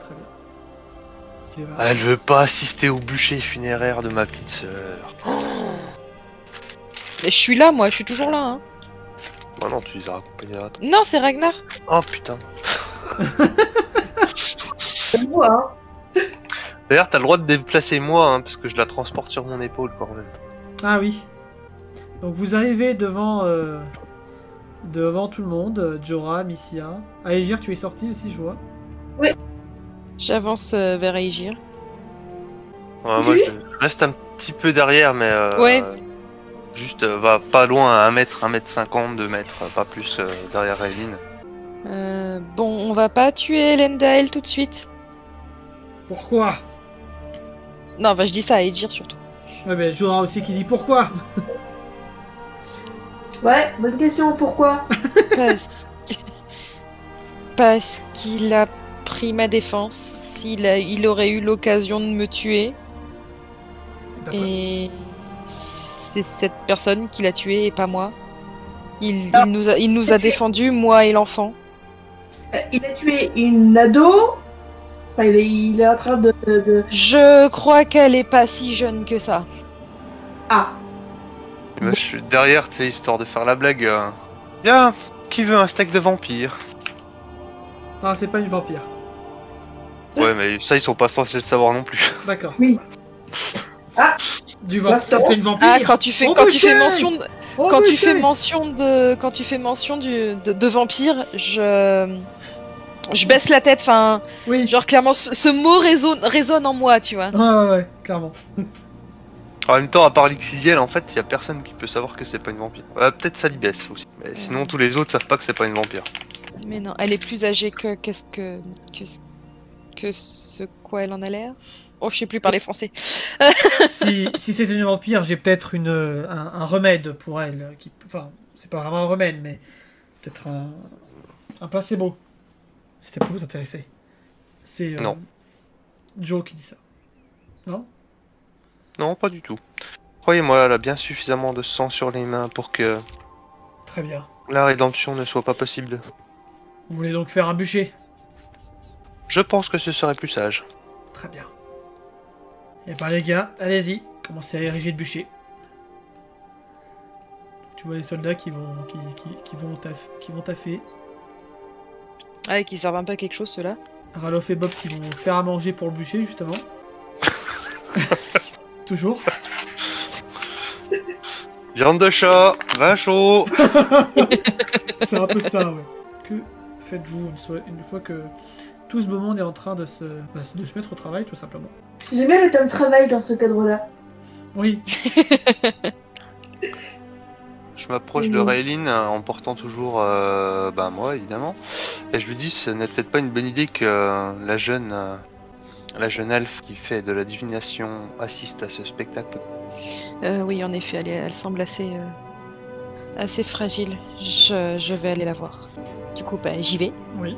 Très bien. Ok, bah, Elle veut pas assister au bûcher funéraire de ma petite sœur. Mais je suis là, moi, je suis toujours là. Hein. Bah non, tu les as raccompagnés là. Toi. Non, c'est Ragnar. Oh putain. Moi, hein. D'ailleurs, t'as le droit de déplacer moi, hein, parce que je la transporte sur mon épaule quand même. Ah oui. Donc vous arrivez devant devant tout le monde, Jorah, Missia. Aegir, tu es sorti aussi, je vois. J'avance vers Aegir. Ouais, moi, je reste un petit peu derrière, mais Ouais. juste va pas loin, à 1 mètre, 1 mètre 50, 2 mètres, pas plus derrière Eileen. Bon, on va pas tuer Elendil tout de suite. Pourquoi? Non, bah je dis ça à Aegir surtout. Ouais, mais Jorah aussi qui dit pourquoi. Ouais, bonne question, pourquoi? Parce qu'il a pris ma défense. Il aurait eu l'occasion de me tuer. D'accord. Et c'est cette personne qui l'a tué et pas moi. Il Ah. nous a défendu, moi et l'enfant. Il a tué une ado. Enfin, il est en train de... Je crois qu'elle est pas si jeune que ça. Ah, Et moi, je suis derrière, tu sais, histoire de faire la blague. Bien, qui veut un steak de vampire? Ah, c'est pas une vampire. Ouais, mais ça, ils sont pas censés le savoir non plus. D'accord. oui. Du Ça, stop. c'est une vampire. Ah, quand tu fais mention de, Oh, quand tu bûcher. fais mention de vampire, je baisse la tête. Enfin, Oui. genre clairement, ce mot résonne en moi, tu vois. Ouais, clairement. En même temps, à part Lixidiel, en fait, y a personne qui peut savoir que c'est pas une vampire. Peut-être Salibès aussi. Mais sinon, tous les autres savent pas que c'est pas une vampire. Mais non, elle est plus âgée que ce quoi elle en a l'air. Oh, je sais plus parler français. si c'est une vampire, j'ai peut-être un remède pour elle. Enfin, c'est pas vraiment un remède, mais peut-être un placebo. Si ça peut vous intéresser. C'est Non. Joe qui dit ça. Non? Non, pas du tout. Croyez-moi, elle a bien suffisamment de sang sur les mains pour que Très bien. la rédemption ne soit pas possible. Vous voulez donc faire un bûcher? Je pense que ce serait plus sage. Très bien. Et ben les gars, allez-y, commencez à ériger le bûcher. Tu vois les soldats qui vont taffer. Ah, qui servent un peu à quelque chose, ceux-là. Ralof et Bob qui vont faire à manger pour le bûcher, justement. Toujours. Viande de chat, vin chaud. C'est un peu ça, ouais. Que faites-vous une fois que tout ce beau monde est en train de se mettre au travail, tout simplement? j'aime bien le terme travail dans ce cadre-là. Oui. Je m'approche de Raylene en portant toujours moi évidemment. Et je lui dis ce n'est peut-être pas une bonne idée que la jeune elfe qui fait de la divination assiste à ce spectacle. Oui, en effet, elle semble assez fragile. Je vais aller la voir. Du coup, bah, j'y vais. Oui.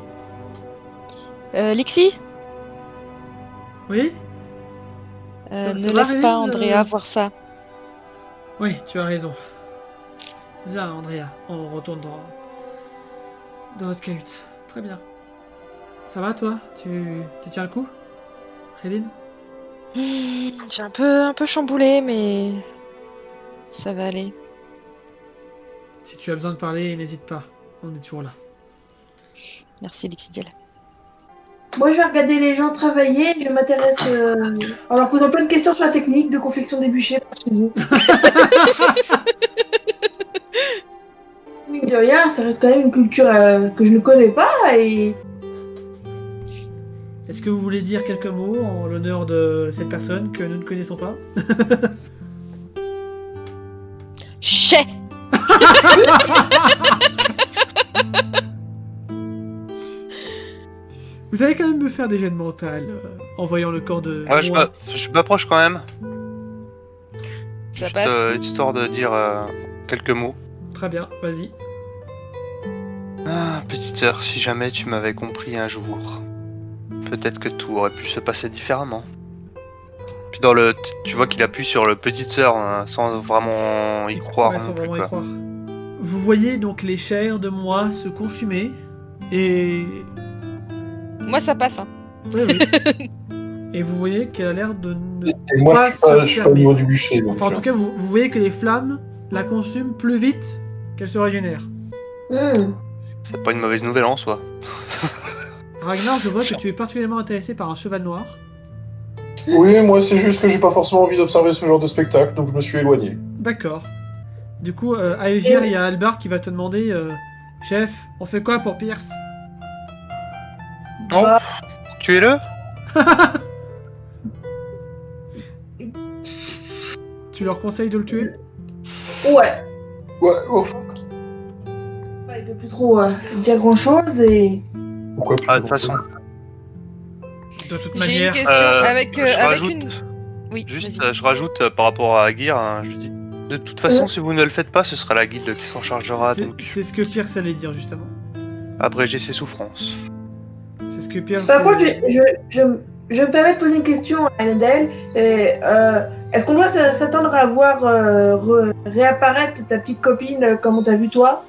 Lixie, Oui. ne ça laisse va, pas Raylene, Andrea voir ça. Oui, tu as raison. Viens, Andrea, on retourne dans notre cahute. Très bien. Ça va, toi? Tu tiens le coup? Réline? J'ai un peu chamboulé, mais ça va aller. Si tu as besoin de parler, n'hésite pas. On est toujours là. Merci, Lixidiel. Moi, je vais regarder les gens travailler, je m'intéresse en leur posant plein de questions sur la technique de confection des bûchers par chez eux. Mine de rien, ça reste quand même une culture que je ne connais pas et... Est-ce que vous voulez dire quelques mots en l'honneur de cette personne que nous ne connaissons pas? Chais. Vous allez quand même me faire des jets de mental en voyant le corps de... Ouais, je m'approche quand même. Ça Juste, passe. histoire de dire quelques mots. Très bien, vas-y. Ah, petite sœur, si jamais tu m'avais compris un jour, peut-être que tout aurait pu se passer différemment. Puis tu vois qu'il appuie sur le petite sœur sans vraiment y croire. Ouais, non sans plus, vraiment y quoi. croire. Vous voyez donc les chairs de moi se consumer et... Moi, ça passe. Hein. Oui, oui. Et vous voyez qu'elle a l'air de ne Et moi, pas je suis pas au fermer. niveau du bûcher. Donc, Enfin, en tout cas, vous voyez que les flammes la consument plus vite qu'elle se régénère. C'est pas une mauvaise nouvelle en soi. Ragnar, je vois que tu es particulièrement intéressé par un cheval noir. Oui, moi, c'est juste que j'ai pas forcément envie d'observer ce genre de spectacle, donc je me suis éloigné. D'accord. Du coup, à Aegir, il y a Albar qui va te demander Chef, on fait quoi pour Pierce? Oh, tuez-le. Tu leur conseilles de le tuer? Ouais. Ouais, enfin. Il peut plus trop dire grand chose et. Pourquoi plus Ah, de toute façon, De toute J'ai une manière. question avec, je avec rajoute, une. Oui, juste, vas-y. je rajoute par rapport à Agir, hein, je dis. De toute façon, si vous ne le faites pas, ce sera la guilde qui s'en chargera, C'est donc c'est ce que Pierce allait dire, justement. abréger ses souffrances. C'est ce que Pierce. Par contre, je me permets de poser une question à Elendel. Est-ce qu'on doit s'attendre à voir réapparaître ta petite copine comme on t'a vu toi?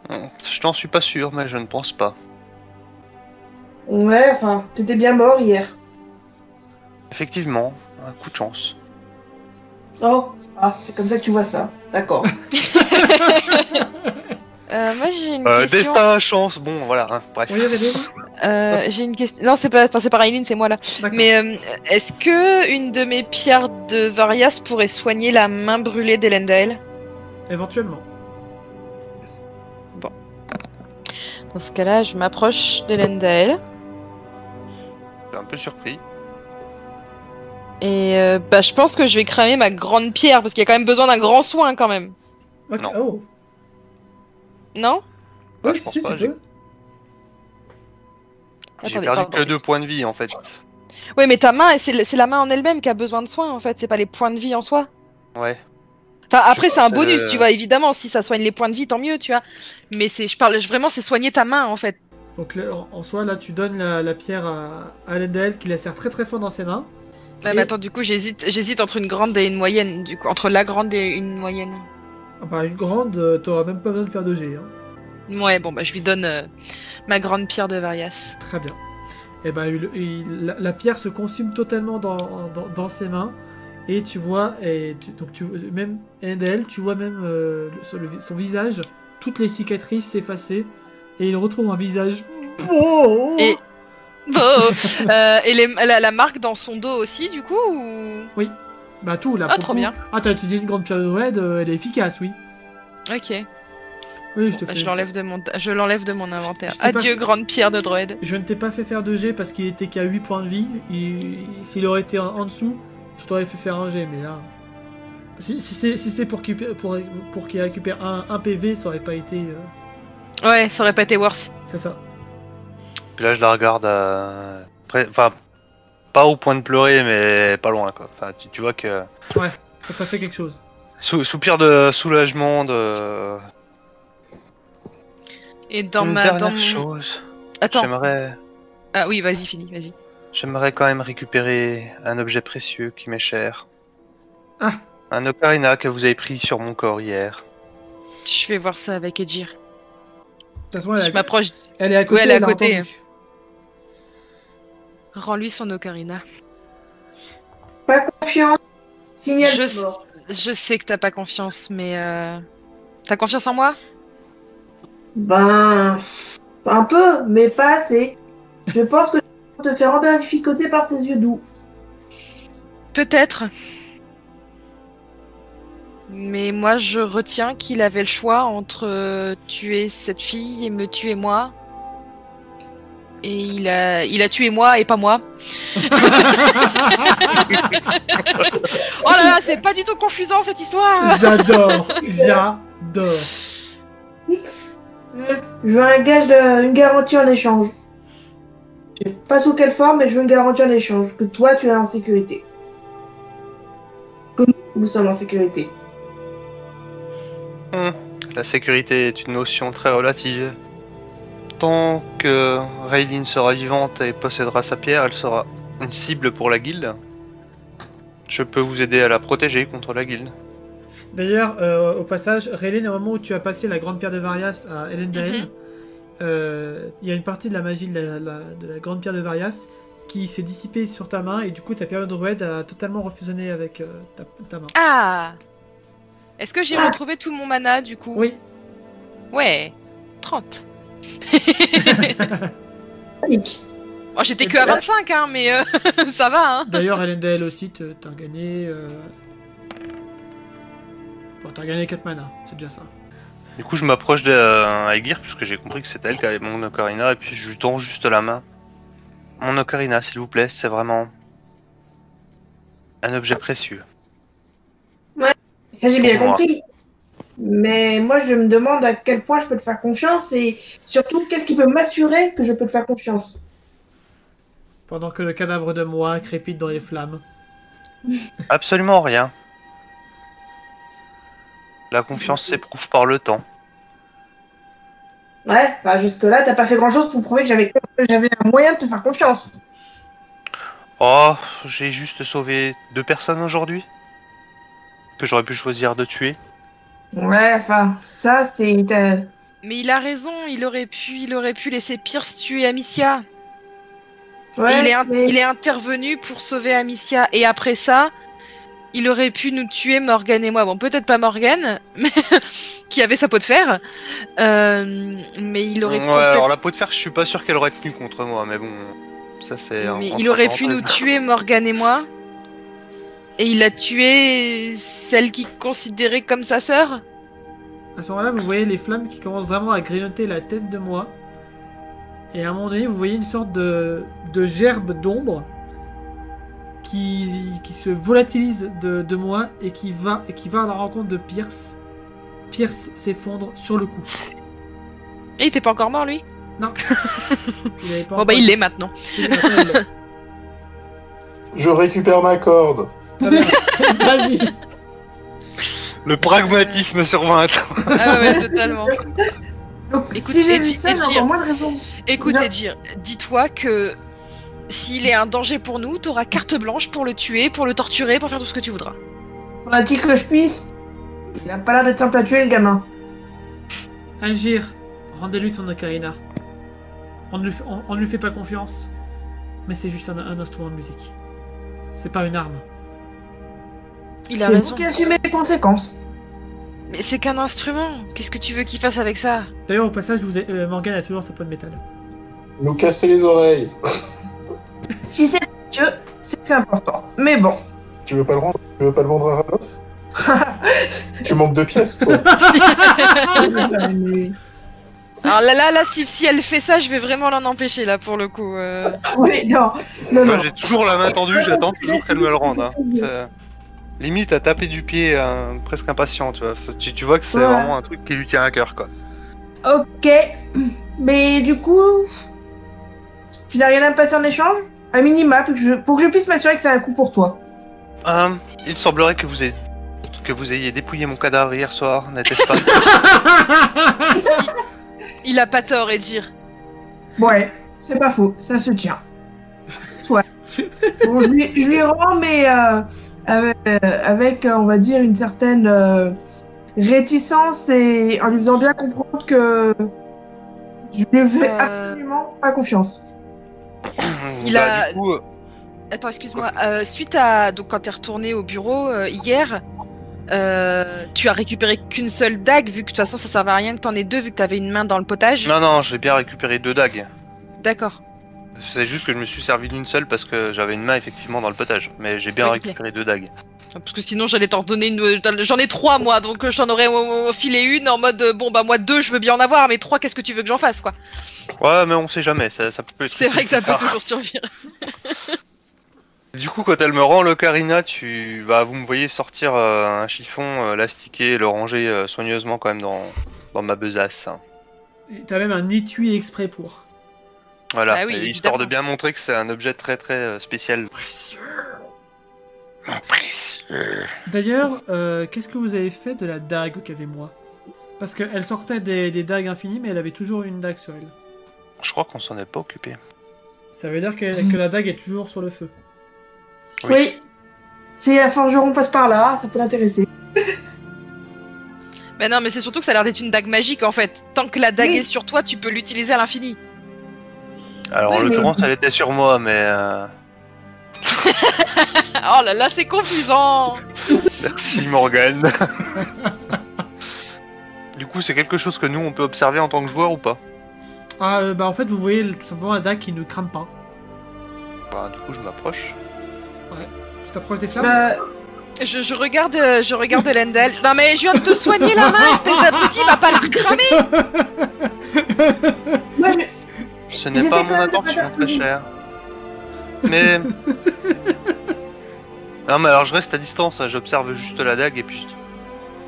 Je n'en suis pas sûr, mais je ne pense pas. Ouais, enfin, t'étais bien mort hier. Effectivement, un coup de chance. Oh, c'est comme ça que tu vois ça. D'accord. Moi j'ai une question. Destin, chance, bon, voilà, hein, bref. Oui, allez. J'ai une question. Non, c'est pas Aileen, c'est moi là. D'accord. Mais est-ce que une de mes pierres de Varias pourrait soigner la main brûlée d'Elendil? Éventuellement. Dans ce cas-là, je m'approche d'Elendil. Je suis un peu surpris. Et je pense que je vais cramer ma grande pierre parce qu'il y a quand même besoin d'un grand soin quand même. Ok. Non. Oh. Non? Bah, Oui, je pense si, pas, tu j'ai- peux. J'ai Attendez, perdu pardon. que 2 points de vie en fait. Oui, mais ta main, c'est la main en elle-même qui a besoin de soin en fait, c'est pas les points de vie en soi. Ouais. Enfin, après, sais c'est pas, un bonus, c'est- tu vois, évidemment, si ça soigne les points de vie, tant mieux, tu vois. Mais je parle vraiment, c'est soigner ta main en fait. Donc là, en soi, là, tu donnes la pierre à Elendel qui la serre très très fort dans ses mains. Ouais, Et- mais attends, du coup, j'hésite entre une grande et une moyenne, du coup, entre la grande et une moyenne. Ah bah, une grande, t'auras même pas besoin de faire de G. Hein. Ouais, bon, je lui donne ma grande pierre de Varias. Très bien. Et ben, la pierre se consume totalement dans ses mains. Et tu vois, même Elendel, tu vois même son visage, toutes les cicatrices s'effacer. Et il retrouve un visage beau. Et- Bon, et la marque dans son dos aussi, du coup, ou... Oui. Bah tout, là. Ah, pour trop le coup. bien. Ah, t'as utilisé une grande pierre de Red, elle est efficace, oui. Ok. Oui, je te Bah, fais. je l'enlève de mon inventaire. Je t'ai pas Adieu, fait- grande pierre de droïde. Je ne t'ai pas fait faire de G parce qu'il était qu'à 8 points de vie. S'il aurait été en dessous, je t'aurais fait faire un G, mais là. Si c'était pour qu'il récupère un PV, ça aurait pas été. Ouais, ça aurait pas été worth. C'est ça. Puis là, je la regarde enfin, pas au point de pleurer, mais pas loin quoi. Enfin, tu vois que. Ouais, ça t'a fait quelque chose. Soupir de soulagement, de. Et dans Une ma... dernière Dans mon... chose. Attends. J'aimerais. Ah oui, vas-y, finis, vas-y. J'aimerais quand même récupérer un objet précieux qui m'est cher. Ah. Un ocarina que vous avez pris sur mon corps hier. Je vais voir ça avec Edgir. De toute façon, Je m'approche. elle est à côté. Ouais, elle est à a côté. entendu. Rends-lui son ocarina. Pas confiance. Signal Je de sais- mort. Je sais que t'as pas confiance, mais... T'as confiance en moi? Ben. Un peu, mais pas assez. Je pense que je vais te faire emberlificoter par ses yeux doux. Peut-être. Mais moi, je retiens qu'il avait le choix entre tuer cette fille et me tuer moi. Et il a tué moi et pas moi. Oh là là, c'est pas du tout confusant cette histoire. J'adore. Je veux un gage, une garantie en échange. Je sais pas sous quelle forme, mais je veux une garantie en échange. Que toi, tu es en sécurité. Que nous sommes en sécurité. La sécurité est une notion très relative. Tant que Raylene sera vivante et possédera sa pierre, elle sera une cible pour la guilde. Je peux vous aider à la protéger contre la guilde. D'ailleurs, au passage, Raylene, au moment où tu as passé la grande pierre de Varias à Elendil, il y a une partie de la magie de la grande pierre de Varias qui s'est dissipé sur ta main et du coup ta période druide a totalement refusionné avec ta main. Ah! Est-ce que j'ai retrouvé tout mon mana du coup? Oui. Ouais, 30. Panique. Bon, j'étais que à 25, hein, mais ça va, hein. D'ailleurs, Elendel aussi, t'as gagné... Bon, t'as gagné 4 mana, c'est déjà ça. Du coup, je m'approche d'Aegir, puisque j'ai compris que c'était elle qui avait mon ocarina, et puis je lui tends juste la main. Mon ocarina, s'il vous plaît, c'est vraiment un objet précieux. Ça, j'ai bien Pour moi. compris. Mais moi, je me demande à quel point je peux te faire confiance et surtout, qu'est-ce qui peut m'assurer que je peux te faire confiance? Pendant que le cadavre de moi crépite dans les flammes. Absolument rien. La confiance s'éprouve par le temps. Ouais, bah jusque-là, t'as pas fait grand-chose pour prouver que j'avais un moyen de te faire confiance. Oh, j'ai juste sauvé 2 personnes aujourd'hui que j'aurais pu choisir de tuer. Ouais, enfin, ça, c'est... Mais il a raison, il aurait pu laisser Pierce tuer Amicia. Ouais, Et mais... il est intervenu pour sauver Amicia. Et après ça, il aurait pu nous tuer, Morgane et moi. Bon, peut-être pas Morgane, mais qui avait sa peau de fer. Mais il aurait Ouais, alors la peau de fer, je suis pas sûr qu'elle aurait tenu contre moi, mais bon, ça c'est... Mais il aurait pu nous tuer, Morgane et moi. Et il a tué celle qu'il considérait comme sa sœur. À ce moment-là, vous voyez les flammes qui commencent vraiment à grignoter la tête de moi. Et à un moment donné, vous voyez une sorte de gerbe d'ombre qui se volatilise de moi et qui va à la rencontre de Pierce. Pierce s'effondre sur le coup. Et il était pas encore mort, lui? Non. Il avait pas Bon, bah, il l'est maintenant. Je récupère ma corde. Vas-y. Le pragmatisme sur 20. Ah ouais, totalement. Donc, Écoute, si j'ai vu Edgy, ça, j'ai encore moins de raison. Écoute, Bien. Edgir, dis-toi que s'il est un danger pour nous, t'auras carte blanche pour le tuer, pour le torturer, pour faire tout ce que tu voudras. Faudra-t-il que je puisse? Il a pas l'air d'être simple à tuer, le gamin. Agir. Rendez-lui son ocarina. On ne lui fait pas confiance. Mais c'est juste un instrument de musique. C'est pas une arme. Il a C'est raison. vous qui assumez les conséquences. Mais c'est qu'un instrument. Qu'est-ce que tu veux qu'il fasse avec ça? D'ailleurs, au passage, Morgane a toujours sa peau de métal. Nous casser les oreilles. Si c'est Dieu, c'est que c'est important. Mais bon. Tu veux pas le rendre? Tu veux pas le vendre à Ralof? Tu manques de pièces, toi. Alors là, si elle fait ça, je vais vraiment l'en empêcher, là, pour le coup. Oui, non. Non, Moi non. j'ai toujours la main tendue, j'attends toujours qu'elle me le rende. Hein. Limite à taper du pied, presque impatient, tu vois. Tu vois que c'est Ouais. vraiment un truc qui lui tient à cœur, quoi. Ok. Mais du coup, tu n'as rien à me passer en échange? À minima, pour que je puisse m'assurer que c'est un coup pour toi. Il semblerait que vous ayez dépouillé mon cadavre hier soir, n'était-ce pas? Il a pas tort, Edgir. Ouais, c'est pas faux, ça se tient. Soit. Bon, je lui rends, mais avec, on va dire, une certaine réticence et en lui faisant bien comprendre que je lui fais absolument pas confiance. Il Bah, a- du coup, Attends, excuse-moi. Suite à... Donc, quand t'es retourné au bureau hier, tu as récupéré qu'une seule dague, vu que de toute façon, ça servait à rien que t'en aies 2, vu que t'avais une main dans le potage. non, j'ai bien récupéré 2 dagues. D'accord. C'est juste que je me suis servi d'une seule parce que j'avais une main effectivement dans le potage. Mais j'ai bien Ok. récupéré 2 dagues. Parce que sinon, j'allais t'en redonner une... J'en ai 3, moi, donc je t'en aurais filé une en mode, bon, bah, moi, 2, je veux bien en avoir, mais 3, qu'est-ce que tu veux que j'en fasse, quoi? Ouais, mais on sait jamais, ça peut être... C'est vrai que ça peut tard. toujours survivre. Du coup, quand elle me rend l'ocarina, vous me voyez sortir un chiffon, l'astiquer et le ranger soigneusement quand même dans ma besace. Hein. T'as même un étui exprès pour. Voilà, Ah oui, et histoire évidemment. de bien montrer que c'est un objet très très spécial. Précieux. Précieux. D'ailleurs, qu'est-ce que vous avez fait de la dague qu'avait moi? Parce qu'elle sortait des dagues infinies, mais elle avait toujours une dague sur elle. Je crois qu'on s'en est pas occupé. Ça veut dire que la dague est toujours sur le feu. Oui. Oui. Si un forgeron passe par là, ça peut l'intéresser. Mais non, mais c'est surtout que ça a l'air d'être une dague magique, en fait. Tant que la dague Oui. est sur toi, tu peux l'utiliser à l'infini. Alors en Ouais, mais- l'occurrence, elle était sur moi, mais Oh là là, c'est confusant. merci Morgane. Du coup, c'est quelque chose que nous on peut observer en tant que joueur ou pas? Ah, bah en fait, vous voyez tout simplement la dague qui ne crame pas. Bah, du coup, je m'approche. Tu t'approches des flammes Je regarde Elendel. Non mais je viens de te soigner la main, espèce d'abruti, va pas la recramer. Moi, Ce n'est J'essaie pas quand mon même de pas intention, faire très plus. cher. Mais... Non mais alors je reste à distance, hein, j'observe juste la dague et puis...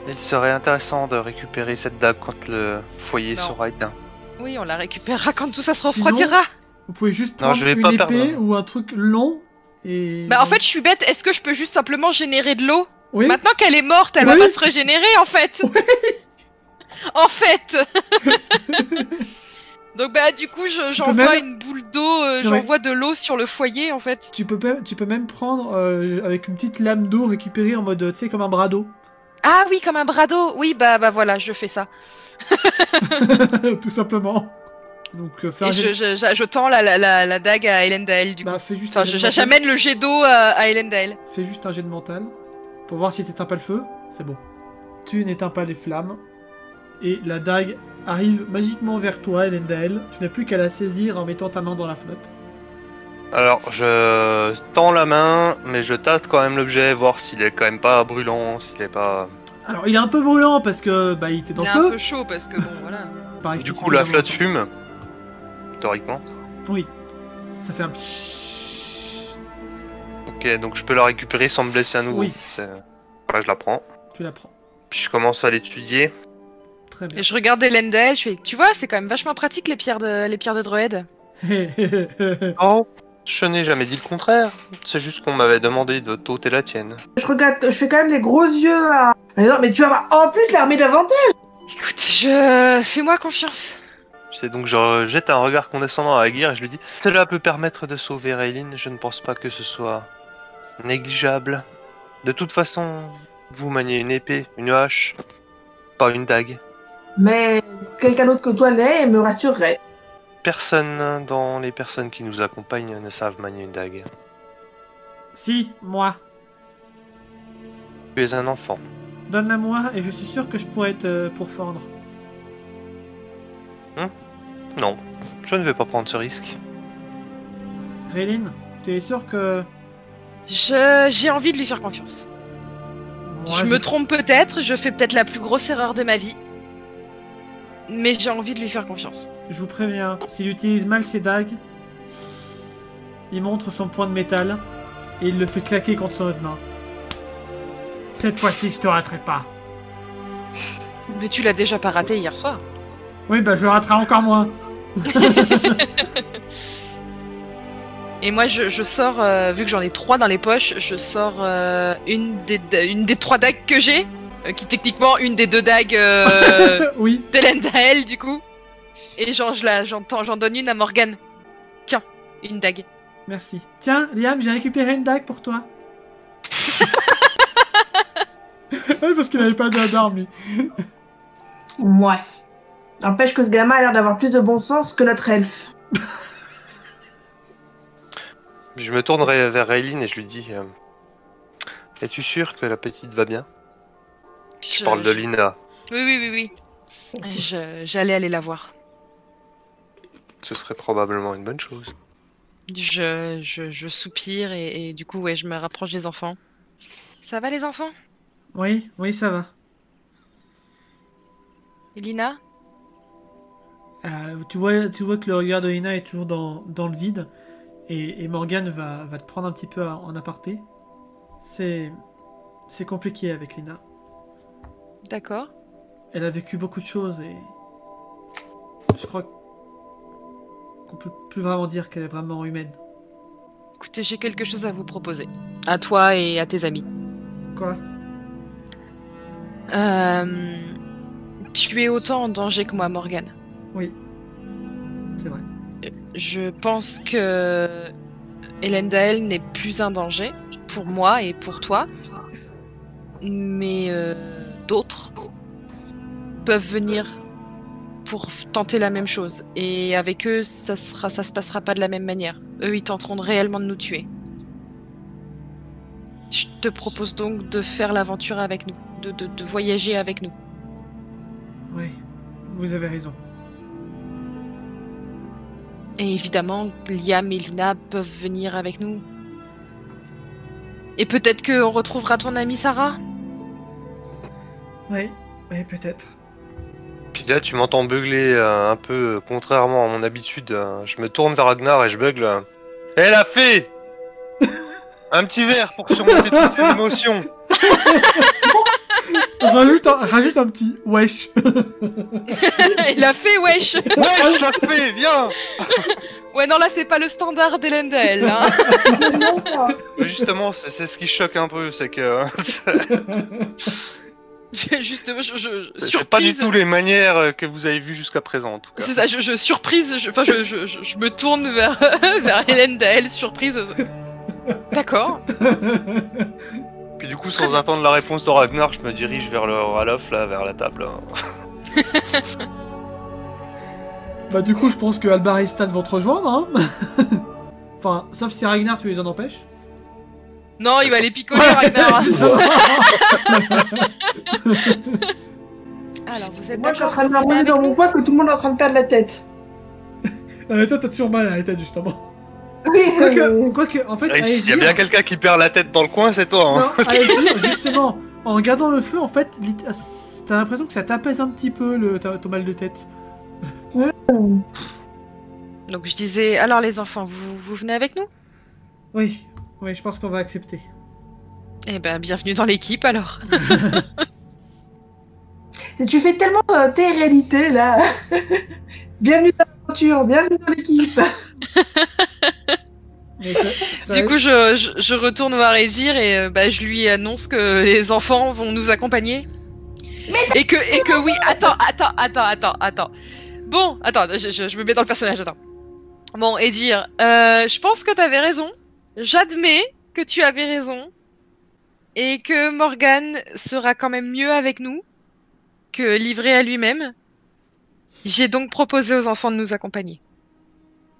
Il serait intéressant de récupérer cette dague quand le foyer Non. sera éteint. Oui, on la récupérera quand tout ça se Sinon- refroidira. Vous pouvez juste Non, prendre je vais une pas épée perdre. ou un truc long et... Bah en fait, je suis bête. Est-ce que je peux juste simplement générer de l'eau? Oui, Maintenant qu'elle est morte, elle va Oui. pas se régénérer en fait. En fait. Donc bah du coup, j'envoie même- une boule d'eau, mais- j'envoie de l'eau sur le foyer en fait. tu peux même prendre avec une petite lame d'eau récupérée en mode, tu sais, comme un bras d'eau. Ah oui, comme un bras d'eau. Oui, bah voilà, je fais ça. Tout simplement. Donc, fais un Et jet... je tends la dague à Elendil du coup. Bah, fais juste, Enfin, un jet de mental. j'amène le jet d'eau à Elendil. Fais juste un jet de mental pour voir si t'éteins pas le feu. C'est bon. Tu n'éteins pas les flammes. Et la dague arrive magiquement vers toi, Elendil. Tu n'as plus qu'à la saisir en mettant ta main dans la flotte. Alors, je tends la main, mais je tâte quand même l'objet, voir s'il est quand même pas brûlant, s'il est pas... Alors, il est un peu brûlant parce que bah, il était dans Il le est un feu. peu chaud parce que bon, voilà. Pareil, Du c'est coup, la suffisamment flotte fume, théoriquement. longtemps. Oui. Ça fait un pssst. Ok, donc je peux la récupérer sans me blesser à nouveau. Oui. Ouais, je la prends. Tu la prends. Puis je commence à l'étudier. Très bien. Et je regarde Elendil, je fais, tu vois, c'est quand même vachement pratique les pierres de Droed. Oh, je n'ai jamais dit le contraire. C'est juste qu'on m'avait demandé de t'ôter la tienne. je regarde, je fais quand même les gros yeux à. Mais non, mais tu vas voir. En plus, l'armée davantage. Écoute, fais-moi confiance. C'est donc je jette un regard condescendant à Aguirre et je lui dis: cela peut permettre de sauver Raylin, je ne pense pas que ce soit négligeable. De toute façon, vous maniez une épée, une hache, pas une dague. Mais quelqu'un d'autre que toi l'est et me rassurerait. Personne dans les personnes qui nous accompagnent ne savent manier une dague. Si, moi. Tu es un enfant. Donne-la moi et je suis sûr que je pourrais te pourfendre. Non, je ne vais pas prendre ce risque. Raylin, tu es sûr que... J'ai envie de lui faire confiance. Moi, Je me trompe peut-être, je fais peut-être la plus grosse erreur de ma vie. Mais j'ai envie de lui faire confiance. Je vous préviens, s'il utilise mal ses dagues, il montre son poing de métal et il le fait claquer contre son autre main. Cette fois-ci, je te raterai pas. Mais tu l'as déjà pas raté hier soir. Oui, bah je le raterai encore moins. Et moi, je sors, vu que j'en ai 3 dans les poches, je sors une des 3 dagues que j'ai, qui techniquement une des 2 dagues Oui, d'Elendil du coup. Et genre, j'en donne une à Morgane. Tiens, une dague. merci. Tiens, Liam, j'ai récupéré une dague pour toi. Oui, parce qu'il n'avait pas d'arme, lui. Ouais. N'empêche que ce gamin a l'air d'avoir plus de bon sens que notre elfe. Je me tournerai vers Raylin et je lui dis: es-tu sûr que la petite va bien? Je parle de Lina. Oui. J'allais aller la voir. Ce serait probablement une bonne chose. Je soupire et du coup, ouais, je me rapproche des enfants. Ça va les enfants? Oui, oui, ça va. Elina? Tu vois que le regard de Lina est toujours dans le vide. Et Morgane va te prendre un petit peu en aparté. C'est compliqué avec Lina. D'accord. Elle a vécu beaucoup de choses et je crois qu'on peut plus vraiment dire qu'elle est vraiment humaine. Écoutez, j'ai quelque chose à vous proposer. À toi et à tes amis. Quoi? Tu es autant en danger que moi, Morgane. Oui. C'est vrai. Je pense que Elendil n'est plus un danger pour moi et pour toi. Mais d'autres peuvent venir pour tenter la même chose. Et avec eux, ça se passera pas de la même manière. Eux, ils tenteront réellement de nous tuer. Je te propose donc de faire l'aventure avec nous, de voyager avec nous. Oui, vous avez raison. Et évidemment, Liam et Lina peuvent venir avec nous. Et peut-être qu'on retrouvera ton amie Sarah. Oui, peut-être. Puis là, tu m'entends beugler un peu, contrairement à mon habitude. Je me tourne vers Ragnar et je bugle. Eh la fée Un petit verre pour surmonter toutes ces émotions. Rajoute un petit wesh. Il a fait, wesh. Wesh la fée, viens. Ouais, non, là, c'est pas le standard d'Elendel. Hein. Justement, c'est ce qui choque un peu, c'est que... Justement, je c'est pas du tout les manières que vous avez vues jusqu'à présent, en tout cas. C'est ça, je surprise, je me tourne vers, vers Elendel, surprise. D'accord. Puis du coup, sans attendre la réponse de Ragnar, je me dirige vers le Ralof, là, vers la table. Bah du coup, je pense que Albar et Stan vont te rejoindre, hein. Enfin, sauf si Ragnar, tu les en empêches. Non, il va les picoler, Ragnar. Alors, vous êtes Moi, je suis en d'accord train de pour venir m'arranger avec dans nous mon coin que tout le monde est en train de perdre la tête. Toi, t'as toujours mal à la tête, justement. Oui, Quoique, en fait, S'il y a Aesir- bien quelqu'un qui perd la tête dans le coin, c'est toi, hein. Non, Aesir, justement, en regardant le feu, en fait, t'as l'impression que ça t'apaise un petit peu ton mal de tête. Donc, je disais, alors les enfants, vous venez avec nous? Oui, je pense qu'on va accepter. Eh ben, bienvenue dans l'équipe, alors. Tu fais tellement tes réalités, là. Bienvenue dans l'aventure, bienvenue dans l'équipe. Mais Du coup, je retourne voir Aegir et je lui annonce que les enfants vont nous accompagner. Et que oui, attends. Bon, attends, je me mets dans le personnage, attends. Bon, Aegir, je pense que t'avais raison. J'admets que tu avais raison. Et que Morgan sera quand même mieux avec nous que livré à lui-même. J'ai donc proposé aux enfants de nous accompagner.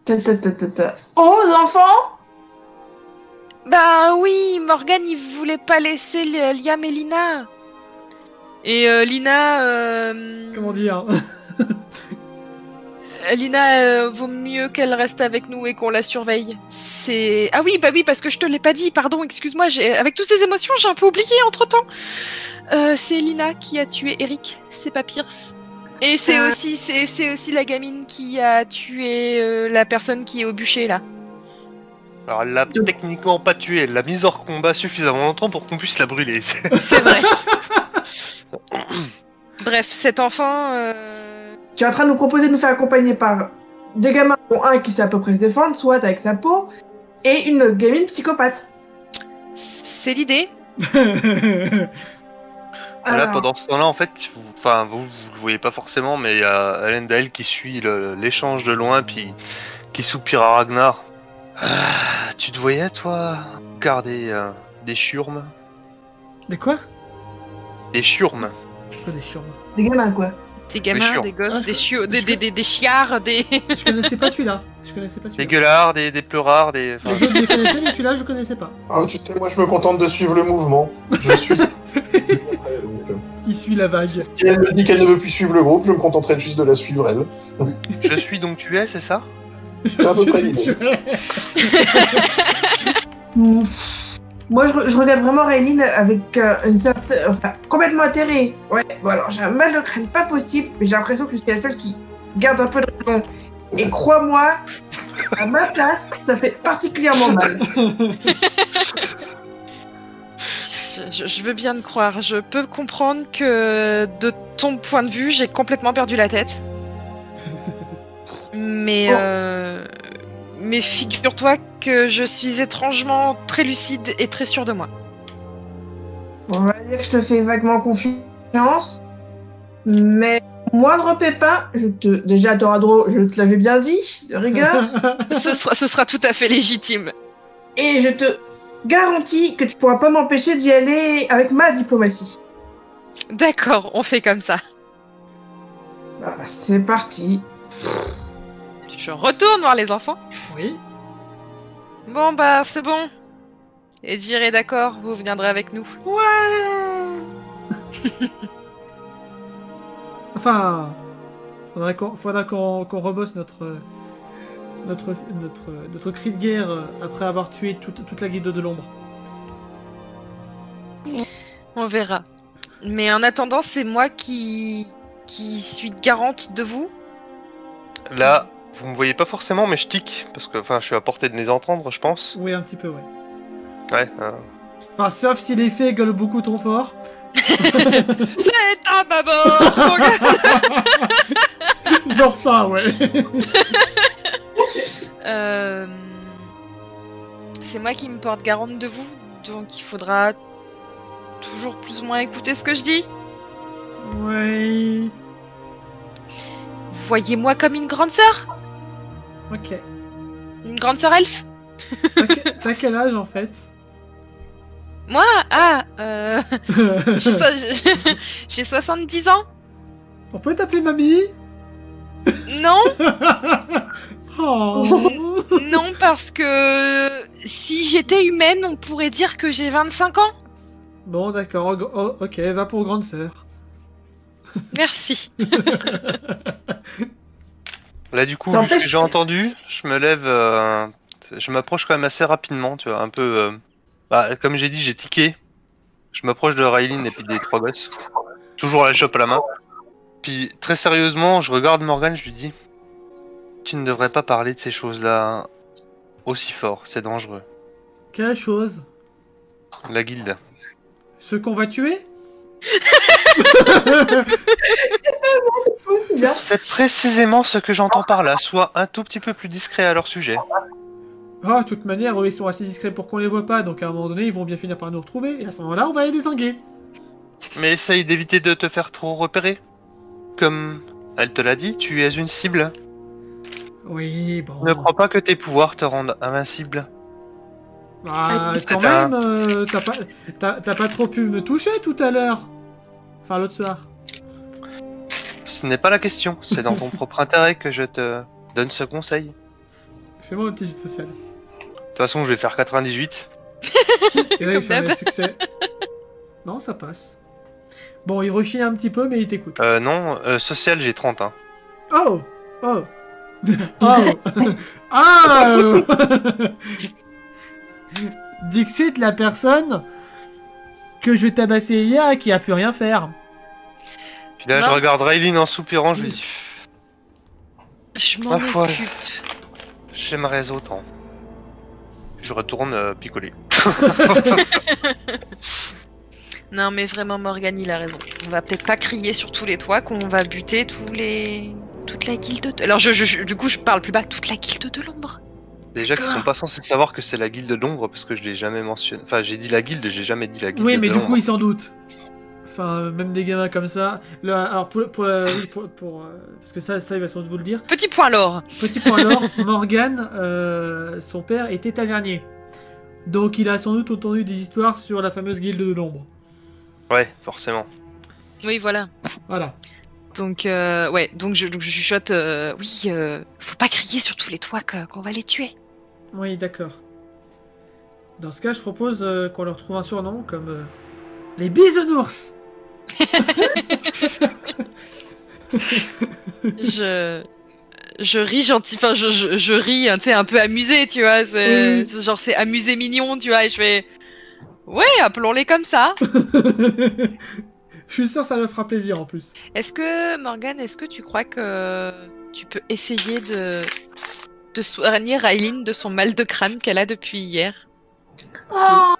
Aux enfants? Bah oui, Morgan, il voulait pas laisser Liam et Lina. Et Lina... Comment dire? Lina, vaut mieux qu'elle reste avec nous et qu'on la surveille. C'est... Ah oui, bah oui, parce que je te l'ai pas dit, pardon, excuse-moi, avec toutes ces émotions, j'ai un peu oublié entre-temps. C'est Lina qui a tué Eric, c'est pas Pierce. Et c'est aussi la gamine qui a tué la personne qui est au bûcher, là. Alors elle l'a techniquement pas tué, elle l'a mise hors combat suffisamment longtemps pour qu'on puisse la brûler. C'est vrai. Bref, cet enfant... Tu es en train de nous proposer de nous faire accompagner par des gamins dont un qui sait à peu près se défendre, soit avec sa peau, et une gamine psychopathe. C'est l'idée. Là, Alors, pendant ce temps-là, en fait, vous le voyez pas forcément, mais il y a Elendil qui suit l'échange de loin, puis qui soupire à Ragnar. Tu te voyais, toi, garder des churmes? Des quoi? Des churmes. C'est quoi des churmes? des gamins, quoi. Des gamins, chiants. des gosses, Ah, des je- chiards, des... Je connaissais pas celui-là. Des gueulards, des pleurards, des... enfin, Les autres, je les connaissais, mais celui-là, je connaissais pas. Ah, tu sais, moi je me contente de suivre le mouvement. Je suis. Il suit la vague. Si elle me dit qu'elle ne veut plus suivre le groupe, je me contenterai juste de la suivre elle. Je suis donc tu es, c'est ça? C'est à peu près l'idée. Moi, je regarde vraiment Raylene avec une certaine... Enfin, complètement atterrée. Ouais, bon alors, j'ai un mal de crâne pas possible, mais j'ai l'impression que je suis la seule qui garde un peu de raison. Et crois-moi, à ma place, ça fait particulièrement mal. Je veux bien te croire. Je peux comprendre que de ton point de vue, j'ai complètement perdu la tête. Mais, mais figure-toi que je suis étrangement très lucide et très sûre de moi. On va dire que je te fais vaguement confiance, mais moindre pépin, déjà Toradro, je te l'avais bien dit, de rigueur, Ce sera tout à fait légitime. et je te garantis que tu pourras pas m'empêcher d'y aller avec ma diplomatie. D'accord, on fait comme ça. Bah, c'est parti. Je retourne voir les enfants. Oui. Bon, bah, c'est bon. Edir est d'accord, vous viendrez avec nous. Ouais. Enfin, faudra qu'on rebosse notre cri de guerre après avoir tué toute la guilde de l'ombre. On verra. Mais en attendant, c'est moi qui suis garante de vous. Là, vous me voyez pas forcément, mais je tic. Parce que je suis à portée de les entendre, je pense. Oui, un petit peu, ouais. Ouais. Enfin, sauf si les fées gueulent beaucoup trop fort. C'est un babord. Genre ça, ouais. C'est moi qui me porte garante de vous, donc il faudra toujours plus ou moins écouter ce que je dis. Ouais. Voyez-moi comme une grande sœur. Ok. Une grande sœur elfe. T'as quel âge en fait? Moi, j'ai 70 ans. On peut t'appeler mamie? Non, Oh. non, parce que si j'étais humaine, on pourrait dire que j'ai 25 ans. Bon, d'accord. Oh, ok, va pour grande sœur. Merci. Là, du coup, vu N'empêche ce que j'ai que- entendu, je me lève. Je m'approche quand même assez rapidement, tu vois. Un peu. Comme j'ai dit, j'ai tiqué. Je m'approche de Raylene et puis des trois gosses. Toujours la chope à la main. Puis, très sérieusement, je regarde Morgane, je lui dis: tu ne devrais pas parler de ces choses-là aussi fort, c'est dangereux. Quelle chose? La guilde. Ceux qu'on va tuer? C'est bien. C'est précisément ce que j'entends par là. Sois un tout petit peu plus discret à leur sujet. Ah, de toute manière, eux, ils sont assez discrets pour qu'on les voit pas, donc à un moment donné, ils vont bien finir par nous retrouver, et à ce moment-là, on va les dézinguer. Mais essaye d'éviter de te faire trop repérer. Comme elle te l'a dit, tu es une cible. Oui, bon. Ne crois pas que tes pouvoirs te rendent invincible. Bah, C'est quand un- même, t'as pas trop pu me toucher tout à l'heure. Enfin, l'autre soir. Ce n'est pas la question, c'est dans ton propre intérêt que je te donne ce conseil. Fais-moi un petit jeu de social. De toute façon, je vais faire 98. Et là, il Comme fait un d'hab. succès. Non, ça passe. Bon, il rechine un petit peu, mais il t'écoute. Non, social, j'ai 30. Hein. Oh! Oh! Oh! Ah! Dixit, la personne que je tabassais hier et qui a pu rien faire. Puis là, Non. je regarde Raylene en soupirant, je lui dis: Je m'en Ma foi. occupe. j'aimerais autant. Je retourne picoler. Non, mais vraiment, Morgane, il a raison. On va peut-être pas crier sur tous les toits qu'on va buter toute la guilde de... Alors, du coup, je parle plus bas. Toute la guilde de l'ombre. Déjà qu'ils sont pas censés savoir que c'est la guilde d'ombre parce que je l'ai jamais mentionné. Enfin, j'ai dit la guilde, j'ai jamais dit la guilde Oui, mais de du l'ombre. coup, ils s'en doutent. Enfin, même des gamins comme ça. Alors, parce que ça, il va sans doute vous le dire. Petit point l'or. Petit point alors, Morgane, son père était tavernier. Donc, il a sans doute entendu des histoires sur la fameuse guilde de l'ombre. Ouais, forcément. Oui, voilà. Voilà. Donc, ouais, donc je chuchote, oui, faut pas crier sur tous les toits qu'on va les tuer. Oui, d'accord. Dans ce cas, je propose qu'on leur trouve un surnom comme les bisounours. Je ris gentil, enfin, je ris, hein, tu sais, un peu amusé, tu vois, Oui. c'est genre, c'est amusé mignon, tu vois, et je fais, ouais, appelons-les comme ça. Je suis sûr que ça leur fera plaisir en plus. Est-ce que, Morgane, est-ce que tu crois que tu peux essayer de soigner Raylene de son mal de crâne qu'elle a depuis hier? Oh,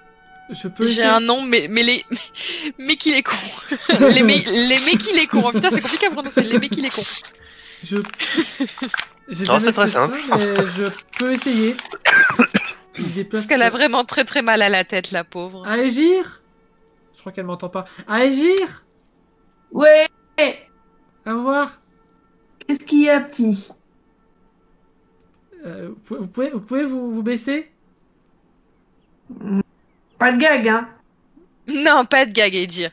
Je peux J'ai essayer. un nom, mais qu'il est con. les mais qu'il est con. Oh, putain, c'est compliqué à prononcer. Les mais qu'il est con. J'ai Non, jamais c'est très fait ça, simple. mais je peux essayer. Il se déplace. Parce qu'elle a vraiment très très mal à la tête, la pauvre. Agir. Je crois qu'elle m'entend pas. Agir. ouais, À voir. qu'est-ce qu'il y a, petit? Vous pouvez vous baisser? Pas de gag, hein? Non, pas de gag, Edir.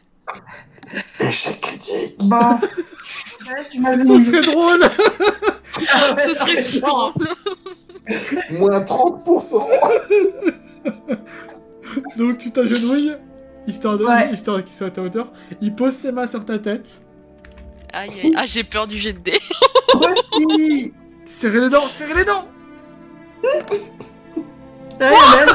Échec critique. Bon, Ouais, tu Ça m'agenouilles. serait drôle. Ah ouais, Ce serait si marrant. drôle. Moins 30%. Donc tu t'agenouilles, histoire Ouais. qu'il soit à ta hauteur. Il pose ses mains sur ta tête. Aïe, aïe. Ah, j'ai peur du jet de dés. Moi aussi. Serrez les dents, serrez les dents. Ouais, Yann.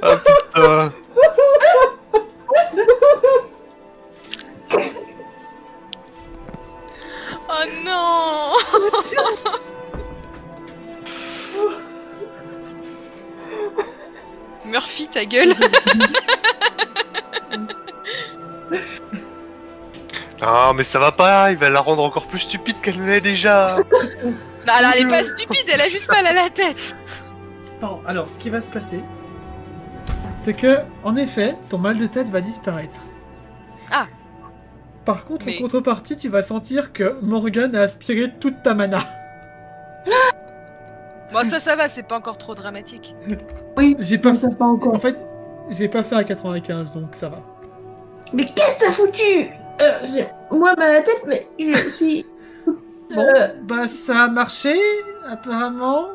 Ah putain. Oh non. Murphy, ta gueule. Ah mais ça va pas, il va la rendre encore plus stupide qu'elle ne l'est déjà. Non, elle est pas stupide, elle a juste mal à la tête. Bon, alors ce qui va se passer, c'est que, en effet, ton mal de tête va disparaître. Ah. Par contre, Mais- en contrepartie, tu vas sentir que Morgane a aspiré toute ta mana. Bon, ça va, c'est pas encore trop dramatique. Oui, J'ai pas, non, ça pas en encore. fait, j'ai pas fait à 95, donc ça va. Mais qu'est-ce que t'as foutu j'ai moi mal à la tête, mais je suis... Bon, bah ça a marché, apparemment.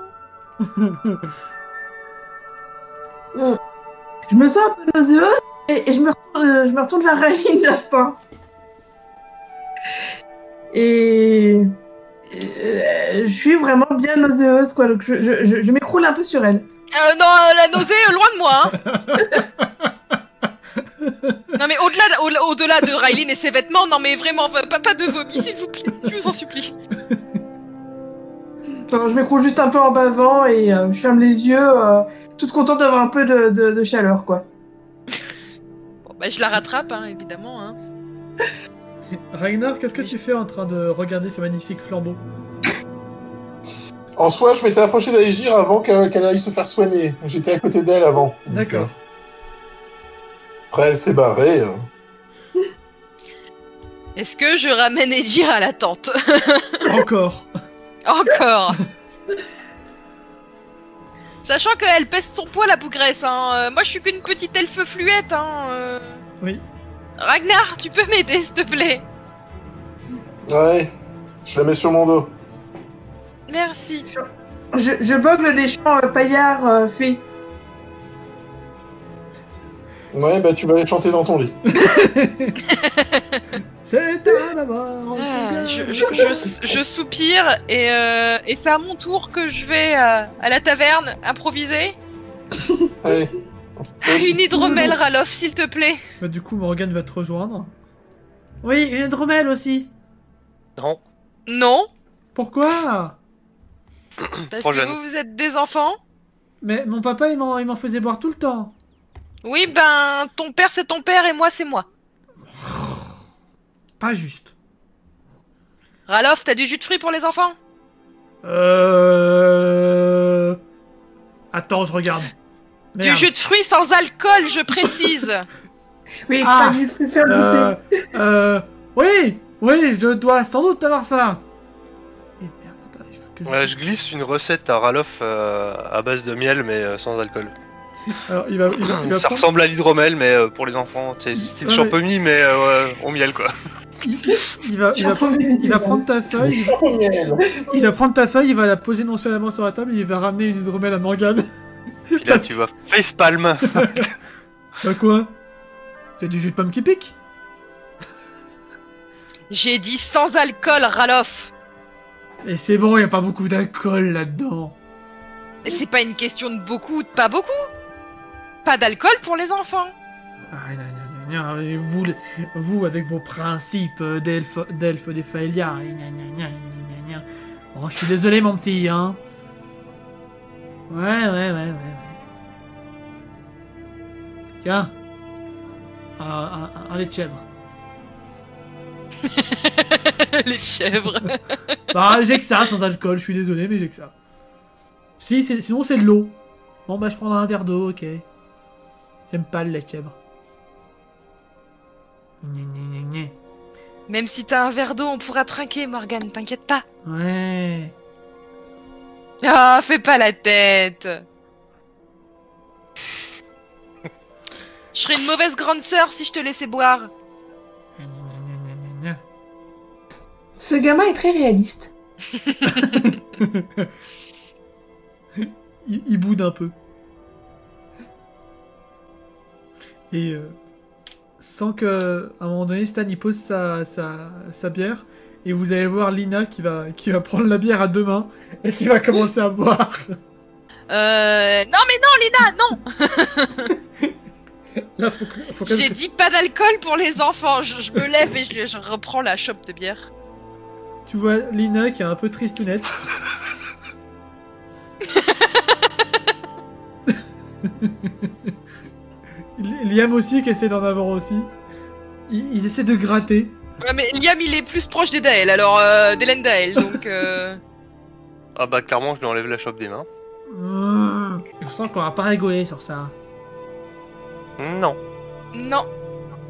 Je me sens un peu nauséeuse et je me retourne vers Rayline d'instinct. Et... je suis vraiment bien nauséeuse, quoi. Donc je m'écroule un peu sur elle. Non, la nausée, loin de moi. Hein. Non mais au-delà de Rylin et ses vêtements, non mais vraiment, pas de vomi s'il vous plaît, je vous en supplie. Enfin, je m'écroule juste un peu en bavant et je ferme les yeux, toute contente d'avoir un peu de chaleur, quoi. Bon, bah je la rattrape, hein, évidemment. Hein. Ragnar, qu'est-ce que tu fais en train de regarder ce magnifique flambeau? En soi, je m'étais approché d'Aegir avant qu'elle aille se faire soigner. J'étais à côté d'elle avant. Donc, D'accord. Après, elle s'est barrée. Est-ce que je ramène Edgir à la tente? Encore. Encore. Sachant qu'elle pèse son poids la bougresse, hein. Moi je suis qu'une petite elfe fluette, hein. Oui. Ragnar, tu peux m'aider s'il te plaît? Ouais, je la mets sur mon dos. Merci. Je bogle les chants paillards fées. Ouais, bah tu vas aller chanter dans ton lit. C'est à ma mort. Ah, je soupire et c'est à mon tour que je vais à la taverne improviser. Allez. Une hydromel, Ralof, s'il te plaît. Bah, du coup, Morgane va te rejoindre. Oui, une hydromel aussi. Non. Non, Pourquoi? parce Trop que jeune. vous êtes des enfants. Mais mon papa, il m'en faisait boire tout le temps. Oui, ben, ton père c'est ton père et moi c'est moi. Pas juste. Ralof, t'as du jus de fruits pour les enfants? Attends, je regarde. Du Merde. jus de fruits sans alcool, je précise. Oui, Ah, pas du tout faire goûter. Oui, je dois sans doute avoir ça. Et merde, attends, il faut que je... Ouais, je glisse une recette à Ralof à base de miel mais sans alcool. Alors, il va Ça prendre... ressemble à l'hydromel mais pour les enfants, c'est style Ouais, champomis mais au miel quoi. il va prendre ta feuille, il va prendre ta feuille, il va la poser nonchalamment sur la table et il va ramener une hydromel à Morgane. Puis là tu vas facepalm. Bah quoi? C'est du jus de pomme qui pique? J'ai dit sans alcool, Ralof. Et c'est bon, y a pas beaucoup d'alcool là-dedans. Et c'est pas une question de beaucoup ou de pas beaucoup. Pas d'alcool pour les enfants. Ah, et vous, avec vos principes d'elfe des Faelia. Oh, je suis désolé, mon petit, hein. Ouais. Tiens. Un lait de chèvre. Les chèvres. Bah, j'ai que ça, sans alcool, je suis désolé, mais j'ai que ça. Sinon, c'est de l'eau. Bon, bah, je prendrai un verre d'eau, ok. J'aime pas le lait de chèvre. Même si t'as un verre d'eau, on pourra trinquer, Morgane, t'inquiète pas. Ouais. Ah, fais pas la tête. Je serais une mauvaise grande sœur si je te laissais boire. Ce gamin est très réaliste. Il boude un peu. Et sans que, à un moment donné, Stan il pose sa bière, et vous allez voir Lina qui va prendre la bière à deux mains et qui va commencer à boire. Non mais non, Lina, non. Là, faut J'ai dit pas d'alcool pour les enfants. Je me lève et je reprends la chope de bière. Tu vois Lina qui est un peu tristounette. Liam aussi qui essaie d'en avoir aussi. Ils essaient de gratter. Ouais, mais Liam il est plus proche d'Edaël, alors d'Elendaël, donc. Ah bah clairement, je lui enlève la chope des mains. Je sens qu'on va pas rigoler sur ça. Non. Non.